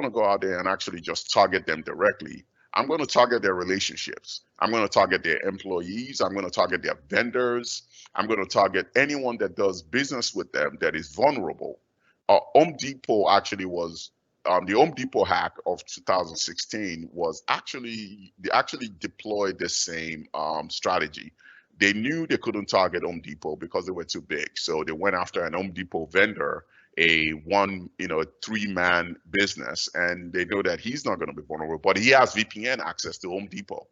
go out there and actually just target them directly. I'm going to target their relationships. I'm going to target their employees. I'm going to target their vendors. I'm going to target anyone that does business with them that is vulnerable. Home Depot actually was the Home Depot hack of 2016 was they actually deployed the same strategy. They knew they couldn't target Home Depot because they were too big, so they went after an Home Depot vendor, a 3-man business, and they know that he's not going to be vulnerable, but he has VPN access to Home Depot,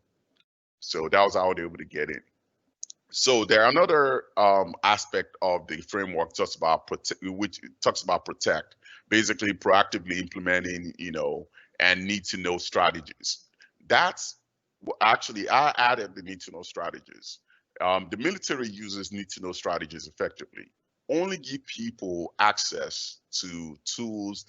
so that was how they were able to get in. So there are another aspect of the framework which talks about protect, basically proactively implementing, and need to know strategies. That's actually, I added the need to know strategies. The military uses need to know strategies effectively. Only give people access to tools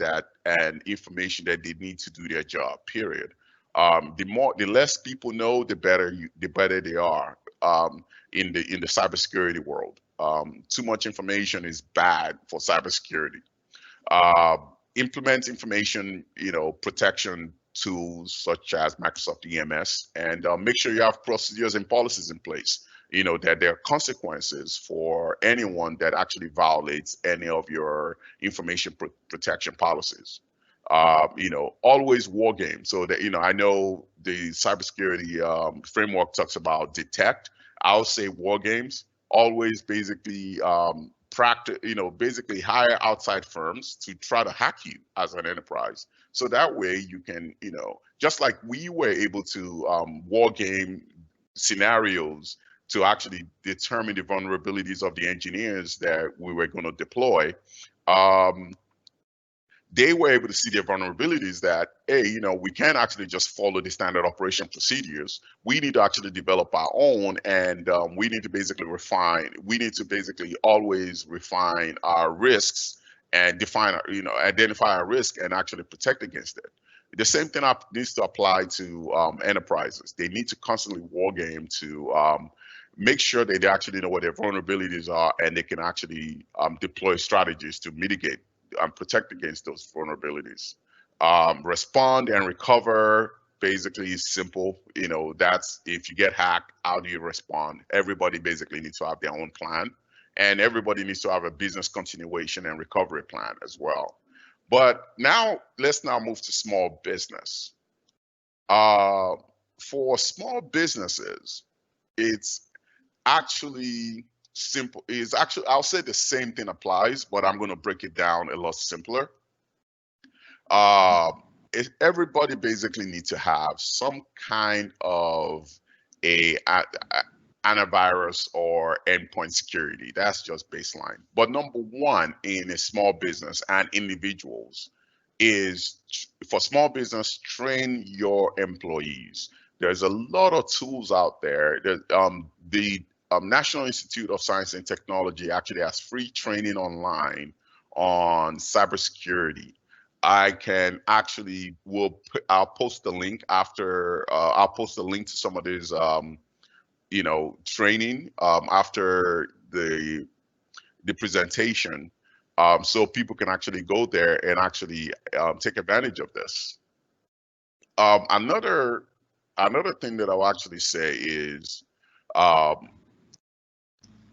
and information that they need to do their job. Period. The less people know, the better they are. In the cybersecurity world, too much information is bad for cybersecurity. Implement information, protection tools such as Microsoft EMS, and make sure you have procedures and policies in place. That there are consequences for anyone that actually violates any of your information protection policies. Always war games. So that, I know the cybersecurity framework talks about detect. I'll say war games. Always basically practice, basically hire outside firms to try to hack you as an enterprise. So that way you can, just like we were able to war game scenarios to actually determine the vulnerabilities of the engineers that we were going to deploy. They were able to see their vulnerabilities that hey, we can't actually just follow the standard operation procedures. We need to actually develop our own, and we need to basically always refine our risks and identify our risk and actually protect against it. The same thing needs to apply to enterprises. They need to constantly war game to make sure that they actually know what their vulnerabilities are, and they can actually deploy strategies to mitigate and protect against those vulnerabilities. Respond and recover basically is simple. That's if you get hacked, how do you respond? Everybody basically needs to have their own plan, and everybody needs to have a business continuation and recovery plan as well. But let's move to small business. For small businesses, it's actually simple. I'll say the same thing applies, but I'm going to break it down a lot simpler. Everybody basically needs to have some kind of a antivirus or endpoint security. That's just baseline. But number one in a small business and individuals is, for small business, train your employees. There's a lot of tools out there. The National Institute of Science and Technology actually has free training online on cybersecurity. I'll post the link after. I'll post the link to some of these training after the presentation, so people can actually go there and actually take advantage of this. Another thing that I'll actually say is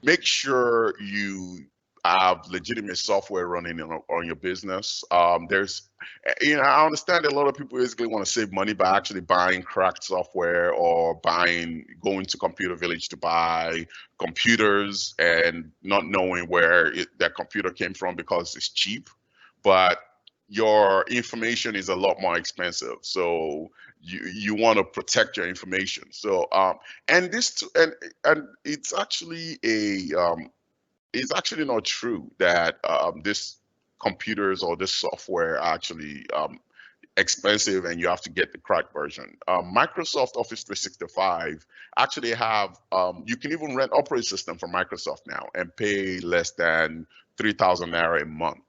make sure you have legitimate software running on your business. I understand that a lot of people basically want to save money by actually buying cracked software or going to Computer Village to buy computers and not knowing where that computer came from because it's cheap. But your information is a lot more expensive, so you want to protect your information. So and it's actually it's actually not true that this computers or this software are actually expensive and you have to get the cracked version. Microsoft Office 365 actually have, you can even rent operating system from Microsoft now and pay less than 3,000 Naira a month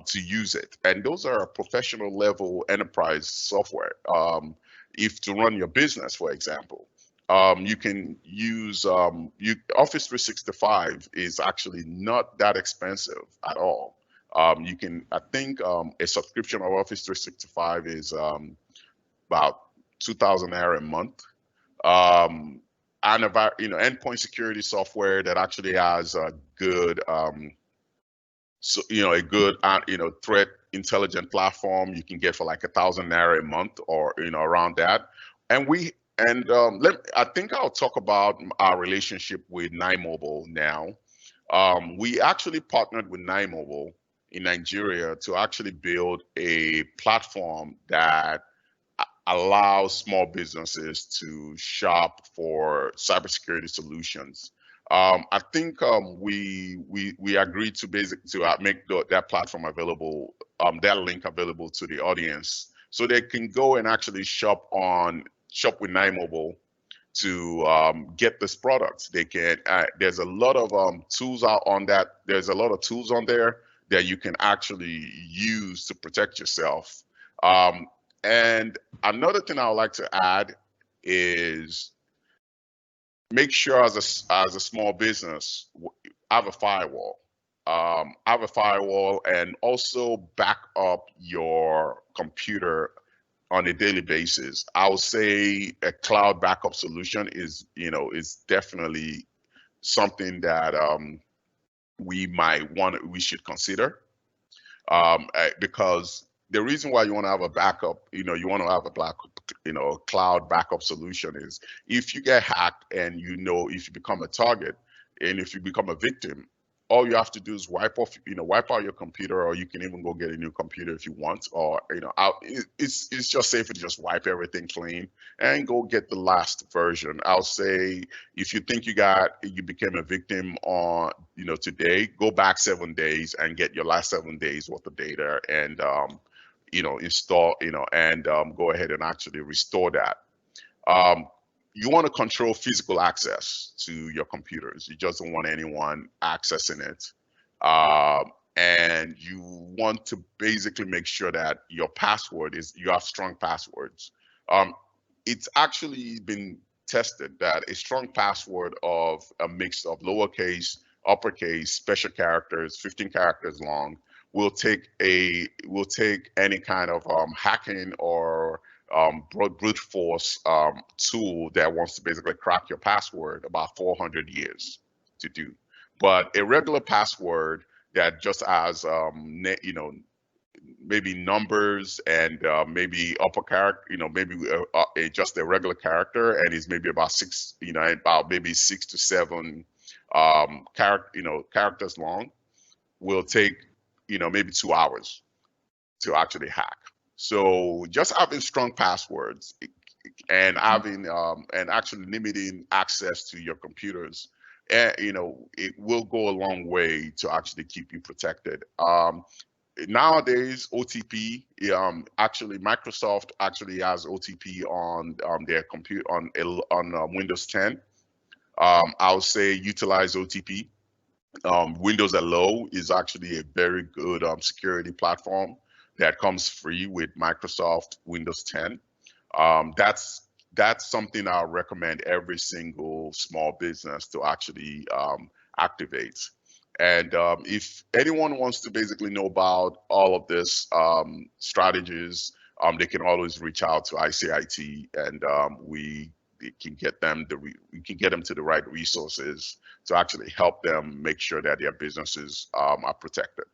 to use it. And those are professional level enterprise software. If to run your business, for example. You can use Office 365 is actually not that expensive at all. I think a subscription of Office 365 is about 2,000 Naira a month. And endpoint security software that actually has a good, threat intelligent platform you can get for like 1,000 Naira a month or around that. I think I'll talk about our relationship with NiMobile now. We actually partnered with NiMobile in Nigeria to actually build a platform that allows small businesses to shop for cybersecurity solutions. I think we agreed to make that platform available, that link available to the audience, so they can go and actually shop with NiMobile to get this product. They can. There's a lot of tools out on that. There's a lot of tools on there that you can actually use to protect yourself. And another thing I would like to add is make sure as a small business, have a firewall. And also back up your computer on a daily basis. I would say a cloud backup solution is definitely something that we should consider, because the reason why you want to have a backup, you want to have a cloud backup solution is if you get hacked and if you become a target and if you become a victim, all you have to do is wipe out your computer, or you can even go get a new computer if you want, or it's just safer to just wipe everything clean and go get the last version. I'll say if you think you became a victim on today, go back 7 days and get your last 7 days worth of data, and install, and go ahead and actually restore that. You want to control physical access to your computers. You just don't want anyone accessing it. And you want to basically make sure that you have strong passwords. It's actually been tested that a strong password of a mix of lowercase, uppercase, special characters, 15 characters long, will take any kind of hacking or brute force tool that wants to basically crack your password about 400 years to do. But a regular password that just has maybe numbers and maybe upper character, maybe just a regular character, and is maybe about maybe 6 to 7 characters long, will take maybe 2 hours to actually hack. So just having strong passwords and having and actually limiting access to your computers, it will go a long way to actually keep you protected. Nowadays, OTP, actually Microsoft actually has OTP on their computer on Windows 10. I'll say utilize OTP. Windows Hello is actually a very good security platform that comes free with Microsoft Windows 10. That's something I'll recommend every single small business to actually activate. And if anyone wants to basically know about all of this strategies, they can always reach out to ICIT, and we can get them to the right resources to actually help them make sure that their businesses are protected.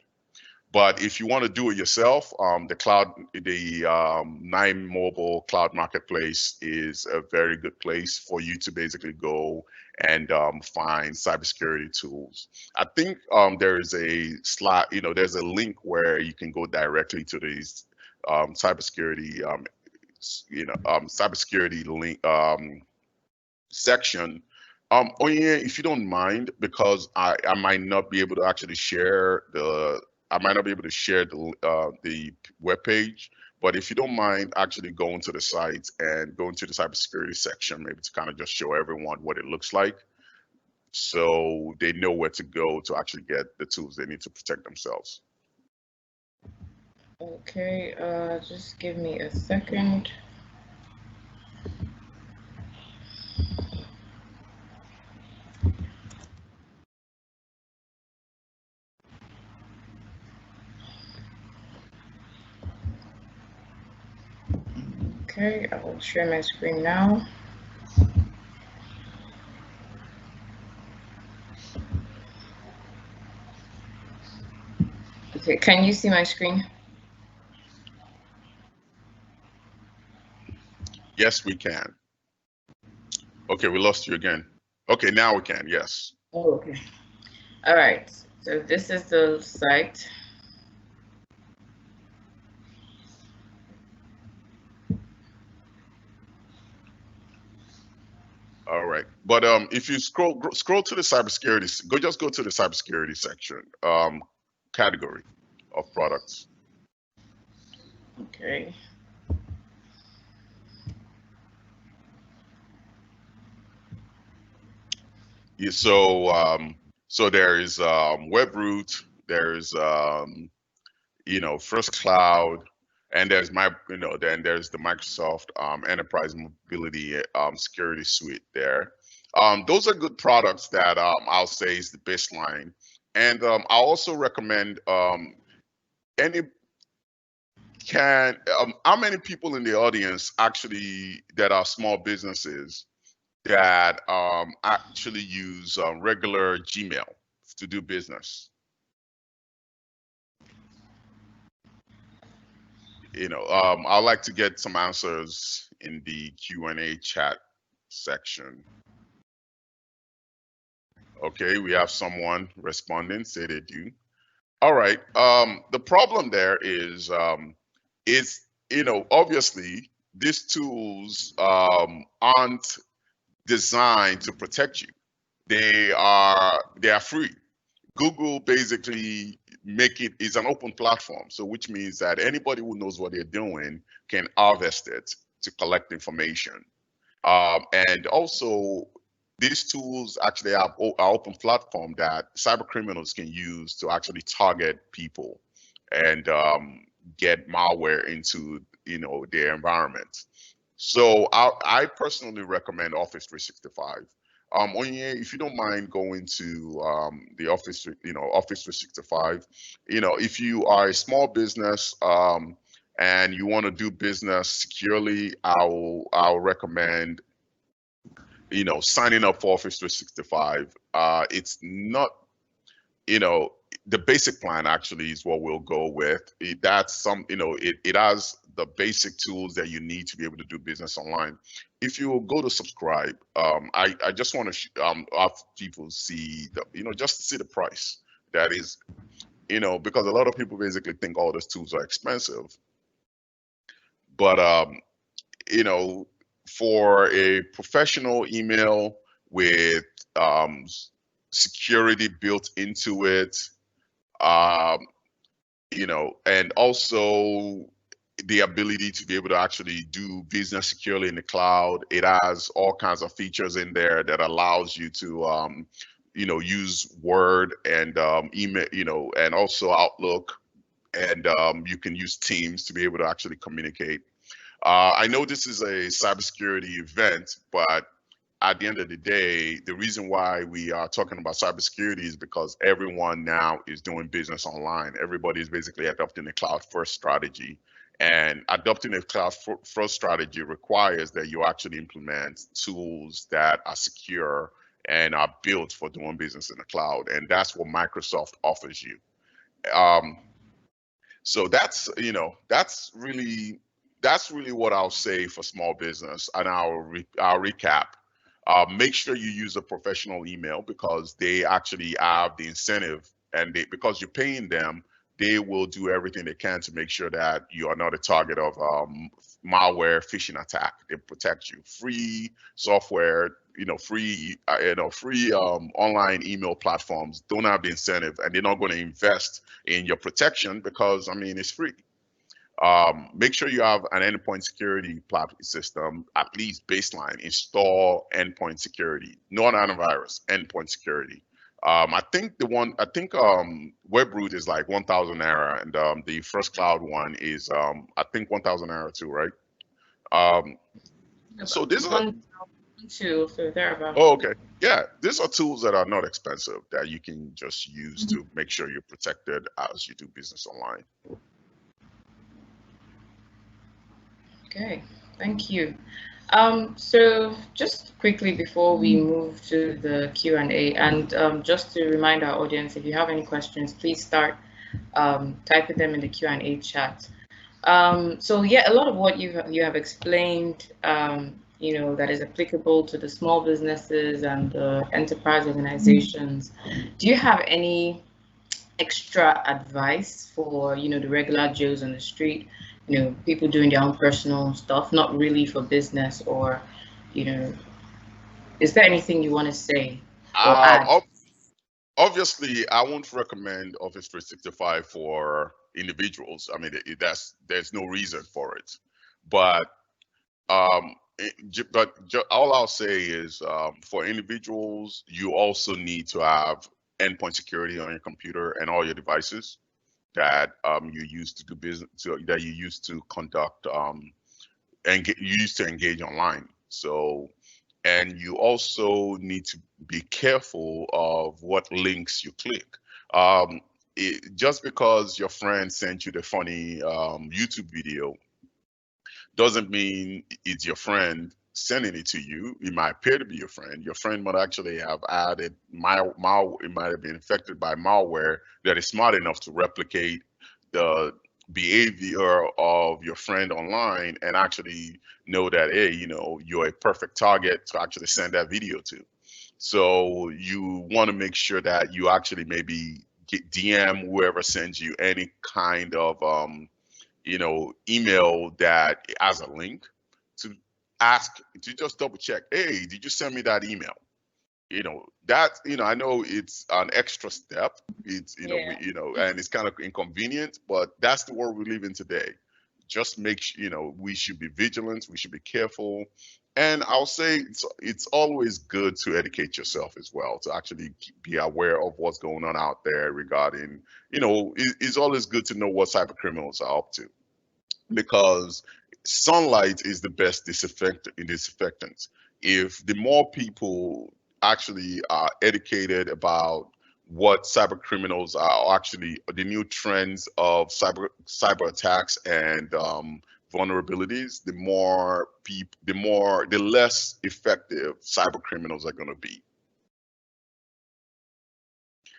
But if you want to do it yourself, the Nine Mobile Cloud Marketplace is a very good place for you to basically go and find cybersecurity tools. I think there's a link where you can go directly to these cybersecurity, cybersecurity link section. Onyinye, if you don't mind, because I might not be able to actually share the web page, but if you don't mind actually going to the site and going to the cybersecurity section, maybe to kind of just show everyone what it looks like, so they know where to go to actually get the tools they need to protect themselves. Okay, just give me a second. Okay, I will share my screen now. Okay, can you see my screen? Yes, we can. Okay, we lost you again. Okay, now we can, yes. Oh, okay. All right, so this is the site. All right, but if you scroll to the cybersecurity, go to the cybersecurity section, category of products. Okay. Yeah, so there is WebRoot, there's First Cloud, and then there's the Microsoft Enterprise Mobility Security Suite there. Those are good products that I'll say is the baseline. And I'll also recommend how many people in the audience actually that are small businesses that actually use regular Gmail to do business? I'd like to get some answers in the Q&A chat section. Okay, we have someone responding, say they do. All right. The problem there is obviously these tools aren't designed to protect you. They are free. Google basically make it is an open platform. So which means that anybody who knows what they're doing can harvest it to collect information. And also, these tools actually have an open platform that cyber criminals can use to actually target people and get malware into their environment. So I personally recommend Office 365. Onyinye, if you don't mind going to the Office 365, if you are a small business and you want to do business securely, I'll recommend signing up for Office 365. It's not, the basic plan actually is what we'll go with. It has the basic tools that you need to be able to do business online. If you go to subscribe, I just want to have people see just to see the price. That is, because a lot of people basically think all those tools are expensive, but for a professional email with security built into it, and also the ability to be able to actually do business securely in the cloud. It has all kinds of features in there that allows you to, use Word and email, and also Outlook, and you can use Teams to be able to actually communicate. I know this is a cybersecurity event, but at the end of the day, the reason why we are talking about cybersecurity is because everyone now is doing business online. Everybody is basically adopting a cloud-first strategy. And adopting a cloud-first strategy requires that you actually implement tools that are secure and are built for doing business in the cloud. And that's what Microsoft offers you. So that's really what I'll say for small business. And I'll recap. Make sure you use a professional email, because they actually have the incentive, and because you're paying them, they will do everything they can to make sure that you are not a target of malware, phishing attack. They protect you. Free software, free online email platforms don't have the incentive, and they're not going to invest in your protection because it's free. Make sure you have an endpoint security system, at least baseline. Install endpoint security, not antivirus, endpoint security. I think Webroot is like 1,000 naira, and the First Cloud one is I think 1,000 naira too, right? So these are so thereabout. Oh, okay. Yeah, these are tools that are not expensive that you can just use to make sure you're protected as you do business online. Okay, thank you. So just quickly before we move to the Q&A, and just to remind our audience, if you have any questions, please start typing them in the Q&A chat. So yeah, a lot of what you have explained, that is applicable to the small businesses and the enterprise organizations. Do you have any extra advice for the regular Joes on the street? People doing their own personal stuff, not really for business, or, is there anything you want to say or add? Obviously, I won't recommend Office 365 for individuals. There's no reason for it. But all I'll say is for individuals, you also need to have endpoint security on your computer and all your devices that you use to do business, that you use to conduct and you used to engage online. So, and you also need to be careful of what links you click. Just because your friend sent you the funny YouTube video doesn't mean it's your friend sending it to you. It might appear to be your friend. Your friend might actually have added it might have been infected by malware that is smart enough to replicate the behavior of your friend online and actually know that, hey, you're a perfect target to actually send that video to. So you want to make sure that you actually maybe DM whoever sends you any kind of email that has a link, to ask, to just double check, hey, did you send me that email? that, I know it's an extra step. It's, Yeah. and it's kind of inconvenient, but that's the world we live in today. Just make we should be vigilant, we should be careful. And I'll say it's always good to educate yourself as well, to actually be aware of what's going on out there regarding, it's always good to know what cyber criminals are up to, because sunlight is the best disinfectant. If the more people actually are educated about what cyber criminals are, actually the new trends of cyber attacks and vulnerabilities, the less effective cyber criminals are going to be.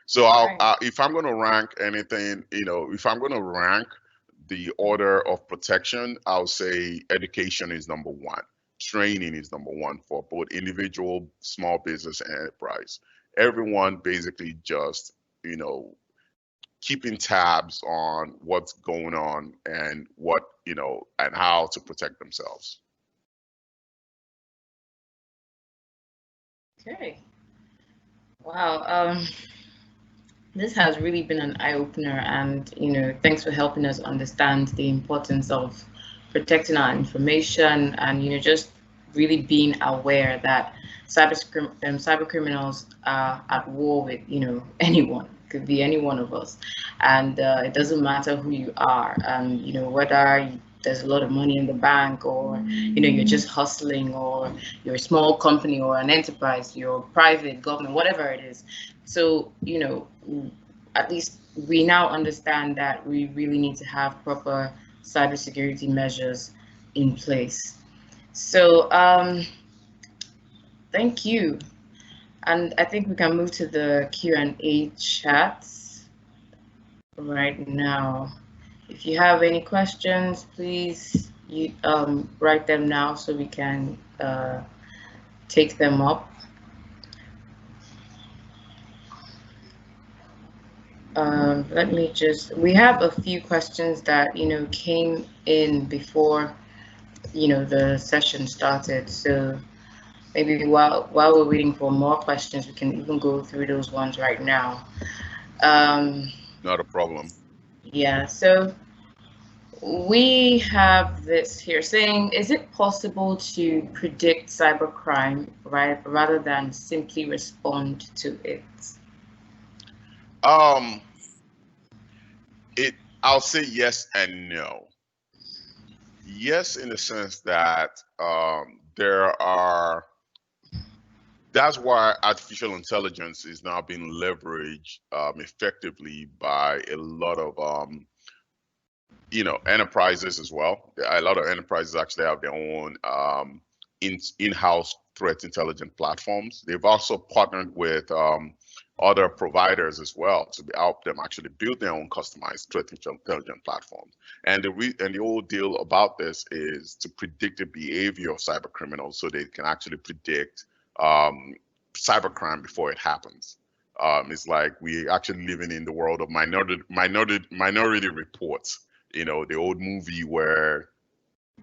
So Right. if I'm going to rank anything, if I'm going to rank the order of protection, I'll say education is number one. Training is number one for both individual, small business, and enterprise. Everyone basically just, keeping tabs on what's going on and and how to protect themselves. Okay. Wow. This has really been an eye-opener, and thanks for helping us understand the importance of protecting our information, and just really being aware that cyber criminals are at war with anyone. Could be any one of us, and it doesn't matter who you are, and whether there's a lot of money in the bank, or you're just hustling, or you're a small company or an enterprise, you're private, government, whatever it is. So, at least we now understand that we really need to have proper cybersecurity measures in place. So, thank you. And I think we can move to the Q&A chats right now. If you have any questions, please write them now so we can take them up. Let me we have a few questions that, came in before, the session started. So maybe while we're waiting for more questions, we can even go through those ones right now. Not a problem. Yeah, so we have this here saying, is it possible to predict cybercrime, right, rather than simply respond to it? I'll say yes and no. Yes, in the sense that that's why artificial intelligence is now being leveraged effectively by a lot of enterprises as well. A lot of enterprises actually have their own in-house threat intelligence platforms. They've also partnered with other providers as well to help them actually build their own customized threat intelligence platforms. And the whole deal about this is to predict the behavior of cyber criminals, so they can actually predict cybercrime before it happens. It's like we actually living in the world of minority reports. The old movie where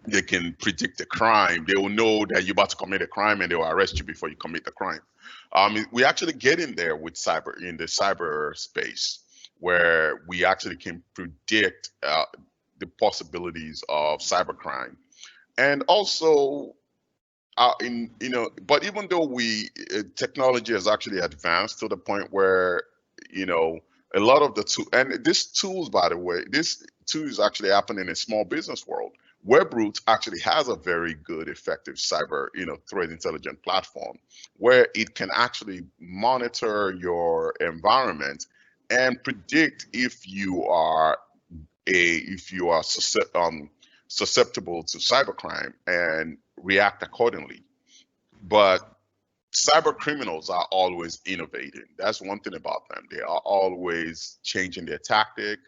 they can predict a crime. They will know that you're about to commit a crime, and they will arrest you before you commit the crime. We actually get in there with in the cyber space, where we actually can predict the possibilities of cybercrime. And also, but even though technology has actually advanced to the point where, a lot of the and this tools, by the way, this tool is actually happening in a small business world. Webroot actually has a very good, effective cyber, threat intelligence platform, where it can actually monitor your environment and predict if you are susceptible to cybercrime and react accordingly. But cyber criminals are always innovating. That's one thing about them. They are always changing their tactic.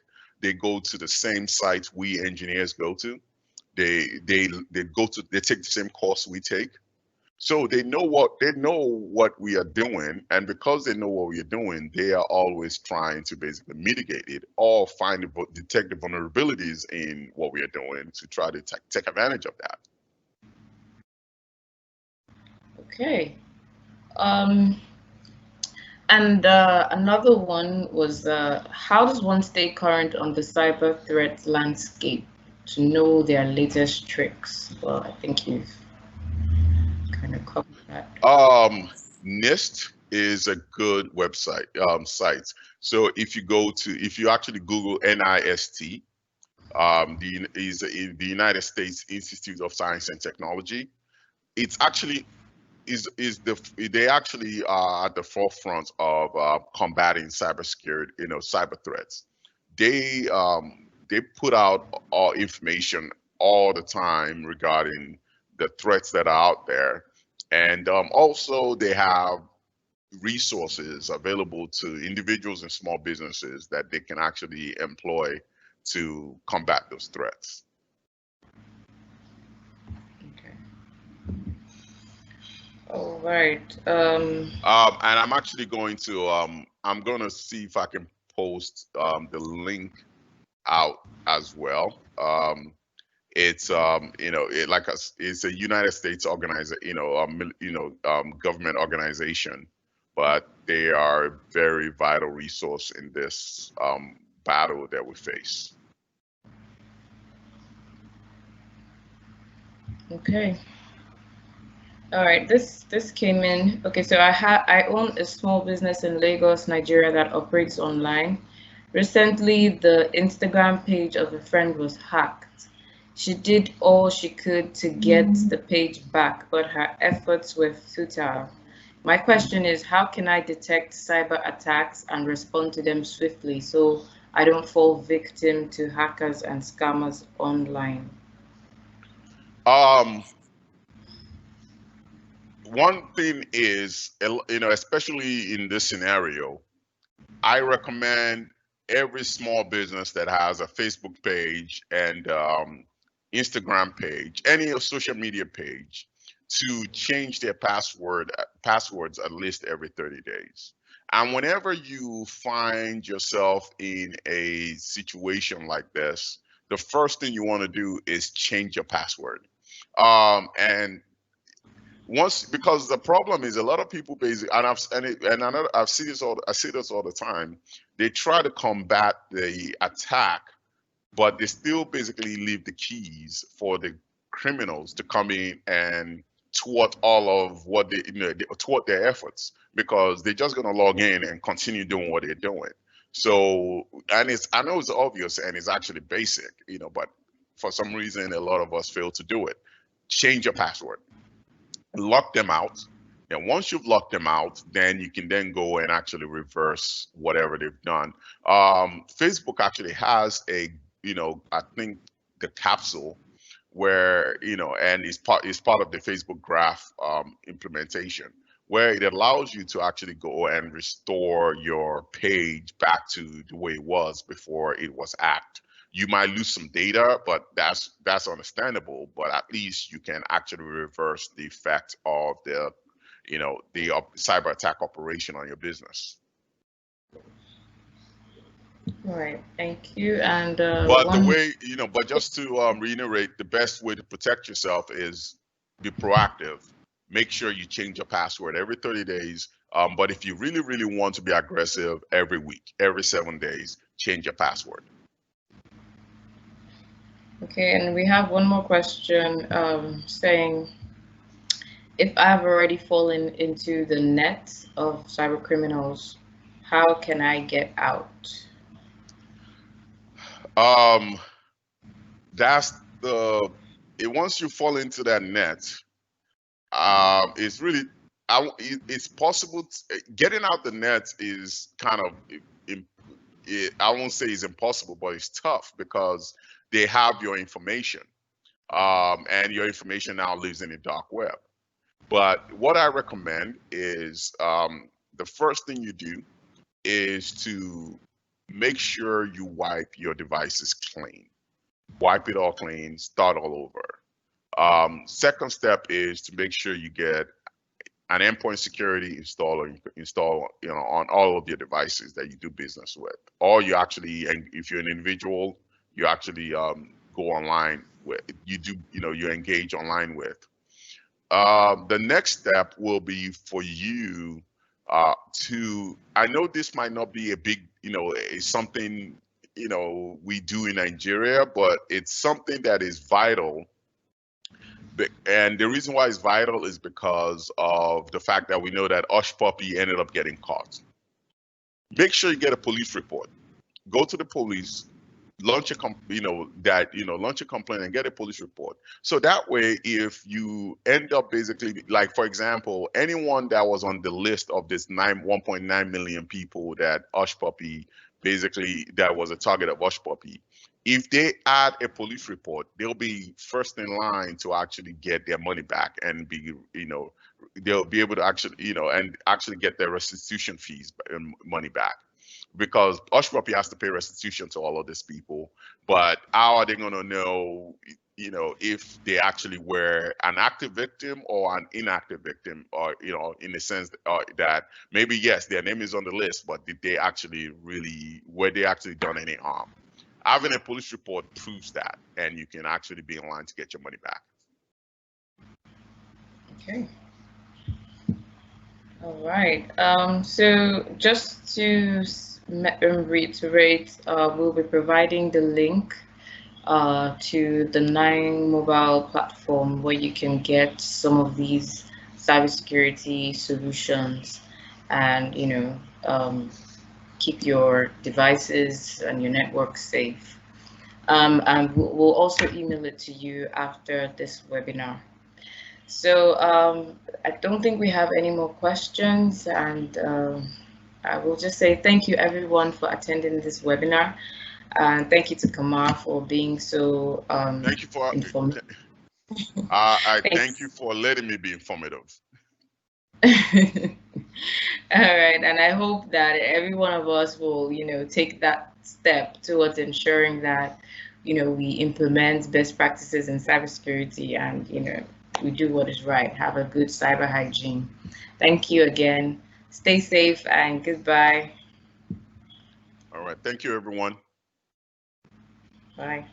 They go to the same sites we engineers go to. They take the same course we take. So they know what we are doing, and because they know what we are doing, they are always trying to basically mitigate it or detect the vulnerabilities in what we are doing to try to take advantage of that. Okay. And another one was how does one stay current on the cyber threat landscape to know their latest tricks? Well, I think you've kind of covered that. NIST is a good website site. So if you actually Google NIST, the United States Institute of Science and Technology. It's actually they actually are at the forefront of combating cybersecurity, cyber threats. They put out all information all the time regarding the threats that are out there, and also they have resources available to individuals and small businesses that they can actually employ to combat those threats. Okay. All right. And I'm actually going to I'm going to see if I can post the link out as well. It's it's a United States government organization, but they are a very vital resource in this battle that we face. Okay. All right. This came in. Okay, so I own a small business in Lagos, Nigeria that operates online. Recently, the Instagram page of a friend was hacked. She did all she could to get the page back, but her efforts were futile. My question is, how can I detect cyber attacks and respond to them swiftly so I don't fall victim to hackers and scammers online? Um, One thing is, especially in this scenario, I recommend every small business that has a Facebook page and Instagram page, any social media page, to change their passwords at least every 30 days. And whenever you find yourself in a situation like this, the first thing you want to do is change your password. And because the problem is a lot of people basically, I've seen this I see this all the time. They try to combat the attack, but they still basically leave the keys for the criminals to come in and thwart all of what thwart their efforts, because they're just going to log in and continue doing what they're doing. So, and I know it's obvious and it's actually basic, but for some reason a lot of us fail to do it. Change your password, lock them out. And once you've locked them out, then you can then go and actually reverse whatever they've done. Facebook actually has I think the capsule where, and it's part of the Facebook graph implementation, where it allows you to actually go and restore your page back to the way it was before it was hacked. You might lose some data, but that's understandable. But at least you can actually reverse the effect of the cyber attack operation on your business. All right, thank you. And But the way, but just to reiterate, the best way to protect yourself is be proactive. Make sure you change your password every 30 days. But if you really, really want to be aggressive, every week, every 7 days, change your password. Okay, and we have one more question saying, if I've already fallen into the net of cyber criminals, how can I get out? That's once you fall into that net, it's really, it's possible. Getting out the net is kind of, I won't say it's impossible, but it's tough because they have your information, and your information now lives in the dark web. But what I recommend is the first thing you do is to make sure you wipe your devices clean. Wipe it all clean, start all over. Second step is to make sure you get an endpoint security install on all of your devices that you do business with. Or you actually, and if you're an individual, you actually go online with, you engage online with. The next step will be for you I know this might not be a big, something, we do in Nigeria, but it's something that is vital. And the reason why it's vital is because of the fact that we know that Hush Puppy ended up getting caught. Make sure you get a police report. Go to the police, launch a launch a complaint and get a police report. So that way, if you end up basically, like for example, anyone that was on the list of this 1.9 million people that Hush Puppy basically that was a target of Hush Puppy, if they add a police report, they'll be first in line to actually get their money back and be, they'll be able to actually, and actually get their restitution fees and money back. Because Hush Puppy has to pay restitution to all of these people, but how are they going to know, if they actually were an active victim or an inactive victim, or in the sense that maybe yes, their name is on the list, but did they actually were they actually done any harm? Having a police report proves that, and you can actually be in line to get your money back. Okay. All right. So just to reiterate, we'll be providing the link to the 9 mobile platform where you can get some of these cybersecurity solutions and, keep your devices and your network safe. And we'll also email it to you after this webinar. So I don't think we have any more questions, and I will just say thank you everyone for attending this webinar, and thank you to Kamar for being so thank you for informative. Thank you for letting me be informative. All right, and I hope that every one of us will, take that step towards ensuring that, we implement best practices in cybersecurity and, we do what is right. Have a good cyber hygiene. Thank you again. Stay safe and goodbye. All right. Thank you, everyone. Bye.